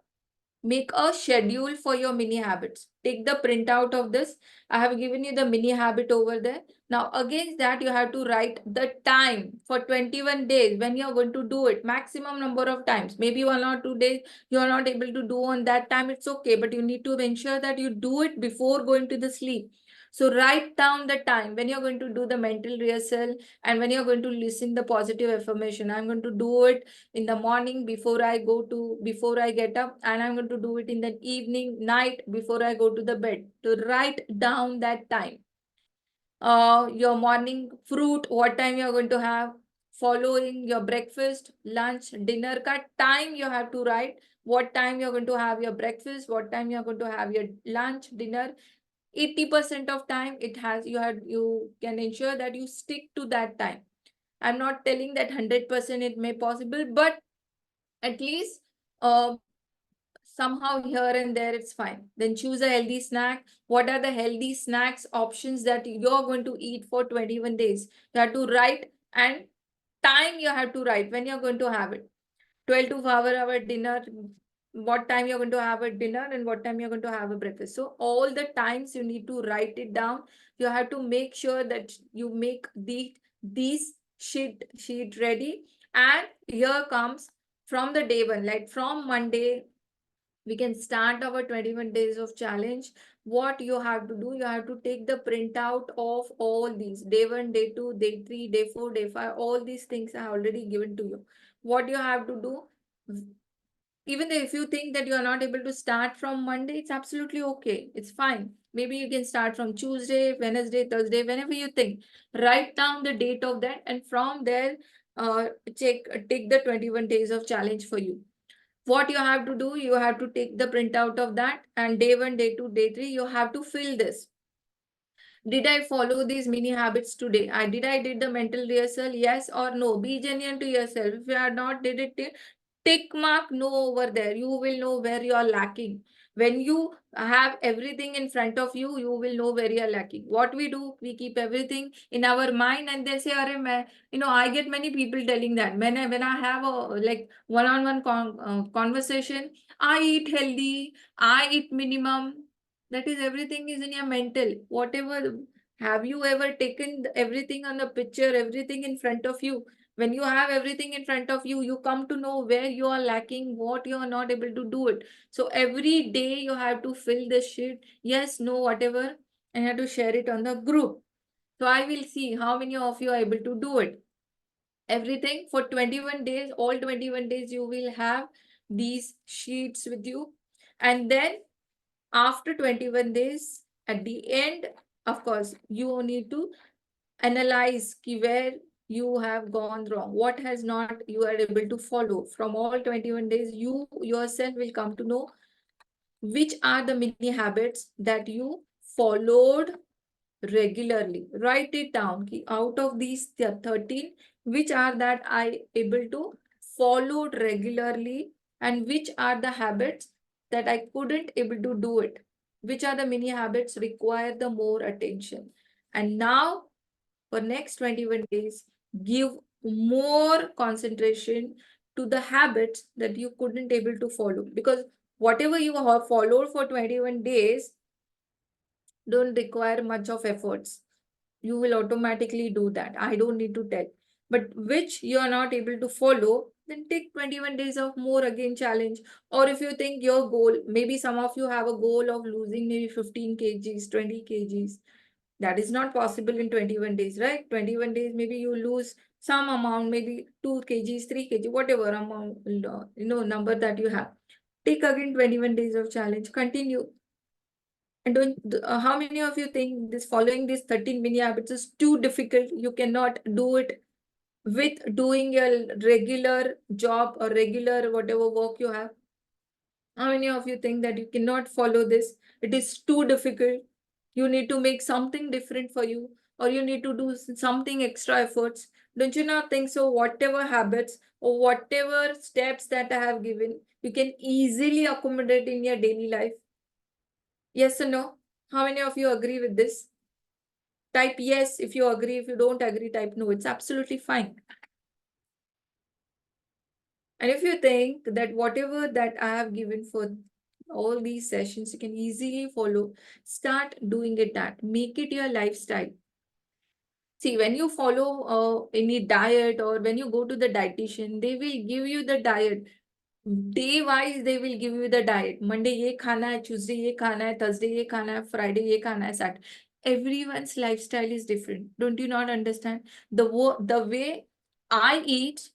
make a schedule for your mini habits. Take the printout of this. I have given you the mini habit over there. Now, against that, you have to write the time for 21 days when you are going to do it. Maximum number of times. Maybe 1 or 2 days you are not able to do on that time. It's okay. But you need to ensure that you do it before going to the sleep. So write down the time when you're going to do the mental rehearsal and when you're going to listen the positive affirmation. I'm going to do it in the morning before I get up, and I'm going to do it in the evening, night before I go to the bed. To write down that time. Your morning fruit, what time you're going to have, following your breakfast, lunch, dinner cut time you have to write. What time you're going to have your breakfast, what time you're going to have your lunch, dinner. 80% of time you can ensure that you stick to that time. I'm not telling that 100% it may possible, but at least somehow here and there it's fine. Then choose a healthy snack. What are the healthy snacks options that you're going to eat for 21 days? You have to write, and time you have to write when you're going to have it. 12 to 4 hour dinner, what time you're going to have a dinner and what time you're going to have a breakfast. So all the times you need to write it down. You have to make sure that you make these sheet ready. And here comes from the day one, like from Monday, we can start our 21 days of challenge. What you have to do, you have to take the printout of all these day 1, day 2, day 3, day 4, day 5. All these things are already given to you. What you have to do, even if you think that you are not able to start from Monday, it's absolutely okay. It's fine. Maybe you can start from Tuesday, Wednesday, Thursday, whenever you think. Write down the date of that, and from there, take the 21 days of challenge for you. What you have to do, you have to take the printout of that, and day 1, day 2, day 3, you have to fill this. Did I follow these mini habits today? I did the mental rehearsal, yes or no? Be genuine to yourself. If you are not did it, tick mark no over there. You will know where you are lacking. When you have everything in front of you, you will know where you are lacking. What we do, we keep everything in our mind, and they say, I get many people telling that when I have a like one-on-one conversation, I eat healthy, I eat minimum. That is, everything is in your mental. Whatever, have you ever taken everything on the picture, everything in front of you? When you have everything in front of you, you come to know where you are lacking, what you are not able to do it. So every day you have to fill this sheet, yes, no, whatever, and you have to share it on the group. So I will see how many of you are able to do it. Everything for 21 days, all 21 days, you will have these sheets with you. And then after 21 days, at the end, of course, you need to analyze where you have gone wrong, what has not you are able to follow. From all 21 days, you yourself will come to know which are the mini habits that you followed regularly. Write it down. Out of these 13, which are that I able to followed regularly, and which are the habits that I couldn't able to do it. Which are the mini habits require the more attention. And now for next 21 days, give more concentration to the habits that you couldn't able to follow, because whatever you have followed for 21 days don't require much of efforts. You will automatically do that. I don't need to tell. But which you are not able to follow, then take 21 days of more again challenge. Or if you think your goal, maybe some of you have a goal of losing maybe 15 kgs, 20 kgs. That is not possible in 21 days, right? 21 days, maybe you lose some amount, maybe 2 kgs, 3 kg, whatever amount, number that you have. Take again 21 days of challenge. Continue. And how many of you think this following these 13 mini habits is too difficult? You cannot do it with doing your regular job or regular whatever work you have. How many of you think that you cannot follow this? It is too difficult. You need to make something different for you, or you need to do something extra efforts. Don't you not think so? Whatever habits or whatever steps that I have given, you can easily accommodate in your daily life. Yes or no? How many of you agree with this? Type yes if you agree. If you don't agree, type no. It's absolutely fine. And if you think that whatever that I have given for all these sessions, you can easily follow, start doing it that. Make it your lifestyle. See, when you follow any diet, or when you go to the dietitian, they will give you the diet. Day wise, they will give you the diet. Monday ye khana hai, Tuesday ye khana hai, Thursday ye khana hai, Friday ye khana hai, Saturday. Everyone's lifestyle is different. Don't you not understand? The way I eat,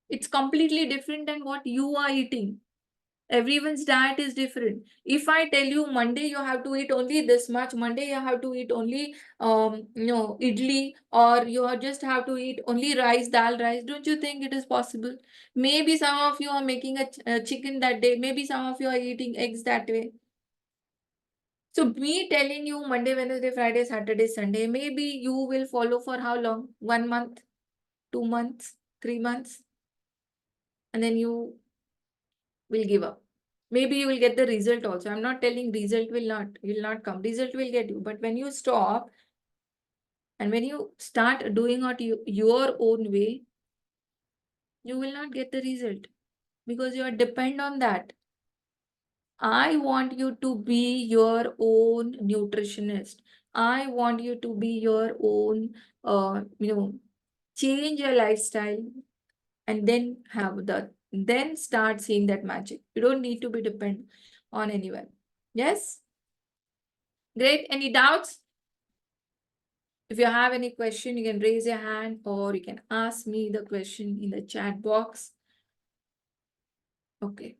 it's completely different than what you are eating. Everyone's diet is different. If I tell you Monday you have to eat only this much, Monday you have to eat only idli, or you just have to eat only rice, dal rice, don't you think it is possible? Maybe some of you are making a chicken that day, maybe some of you are eating eggs that way. So me telling you Monday, Wednesday, Friday, Saturday, Sunday, maybe you will follow for how long? 1 month, 2 months, 3 months, and then you will give up. Maybe you will get the result also. I'm not telling result will not come. Result will get you. But when you stop and when you start doing it your own way, you will not get the result because you are depend on that. I want you to be your own nutritionist. I want you to be your own, change your lifestyle and then start seeing that magic. You don't need to be dependent on anyone. Yes? Great. Any doubts? If you have any question, you can raise your hand or you can ask me the question in the chat box. Okay.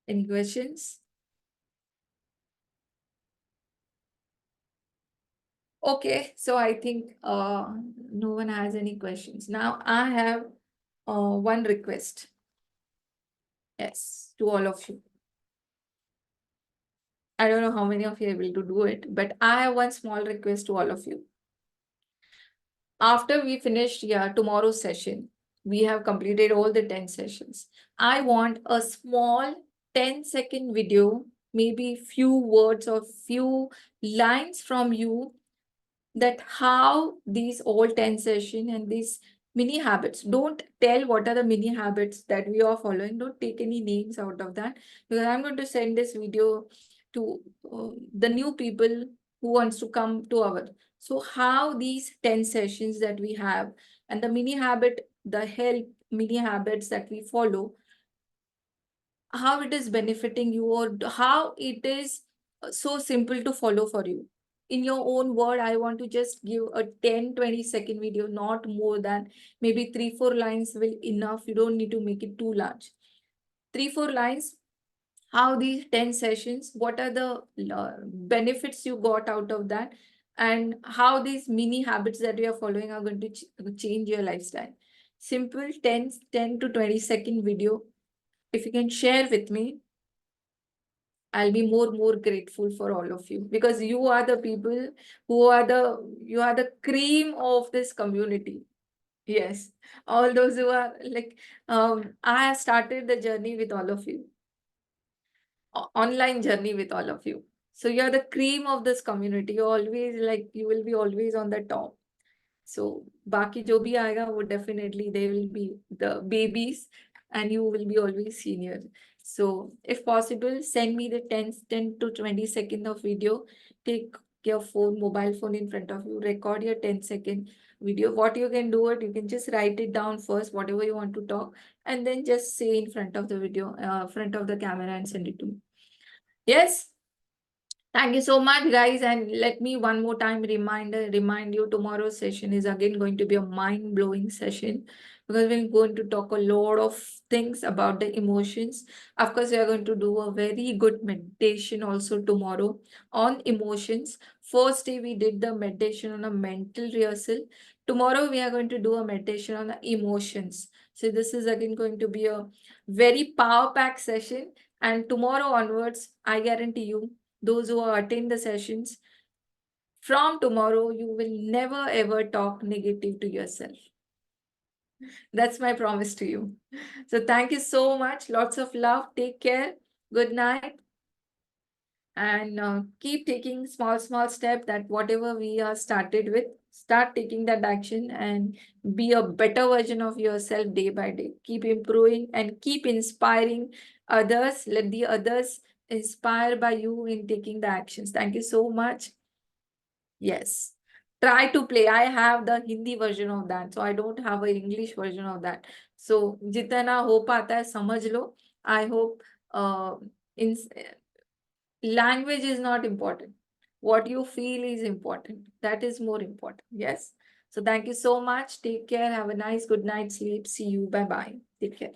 Any questions? Okay, so I think no one has any questions. Now I have one request. Yes, to all of you. I don't know how many of you are able to do it, but I have one small request to all of you. After we finished tomorrow's session, we have completed all the 10 sessions. I want a small 10-second video, maybe few words or few lines from you that how these all 10 session and these mini habits, don't tell what are the mini habits that we are following, don't take any names out of that, because I'm going to send this video to the new people who wants to come to our. So how these 10 sessions that we have and the mini habit, the health mini habits that we follow, how it is benefiting you or how it is so simple to follow for you. In your own word, I want to just give a 10-20 second video, not more than maybe 3-4 lines will enough. You don't need to make it too large. 3-4 lines, how these 10 sessions, what are the benefits you got out of that, and how these mini habits that you are following are going to change your lifestyle. Simple 10 to 20 second video. If you can share with me, I'll be more grateful for all of you, because you are the people who are the cream of this community. Yes, all those who are like, I have started the journey with all of you, online journey with all of you. So you're the cream of this community. You always like, you will be always on the top. So बाकी जो भी आएगा वो definitely they will be the babies and you will be always senior. So if possible, send me the 10 to 20 second of video. Take your phone, mobile phone in front of you, record your 10-second video. What you can do it, you can just write it down first, whatever you want to talk, and then just say in front of the video, front of the camera and send it to me. Yes? Thank you so much, guys. And let me one more time remind you, tomorrow's session is again going to be a mind-blowing session, because we're going to talk a lot of things about the emotions. Of course, we are going to do a very good meditation also tomorrow on emotions. First day, we did the meditation on a mental rehearsal. Tomorrow, we are going to do a meditation on the emotions. So this is again going to be a very power-packed session. And tomorrow onwards, I guarantee you, those who attend the sessions, from tomorrow, you will never ever talk negative to yourself. That's my promise to you. So thank you so much. Lots of love. Take care. Good night. And keep taking small step, that whatever we are started with, start taking that action and be a better version of yourself day by day. Keep improving and keep inspiring others. Let the others inspire by you in taking the actions. Thank you so much. Yes. Try to play. I have the Hindi version of that. So I don't have an English version of that. So जितना हो पाता है समझ लो. I hope in language is not important. What you feel is important. That is more important. Yes. So thank you so much. Take care. Have a nice good night sleep. See you. Bye bye. Take care.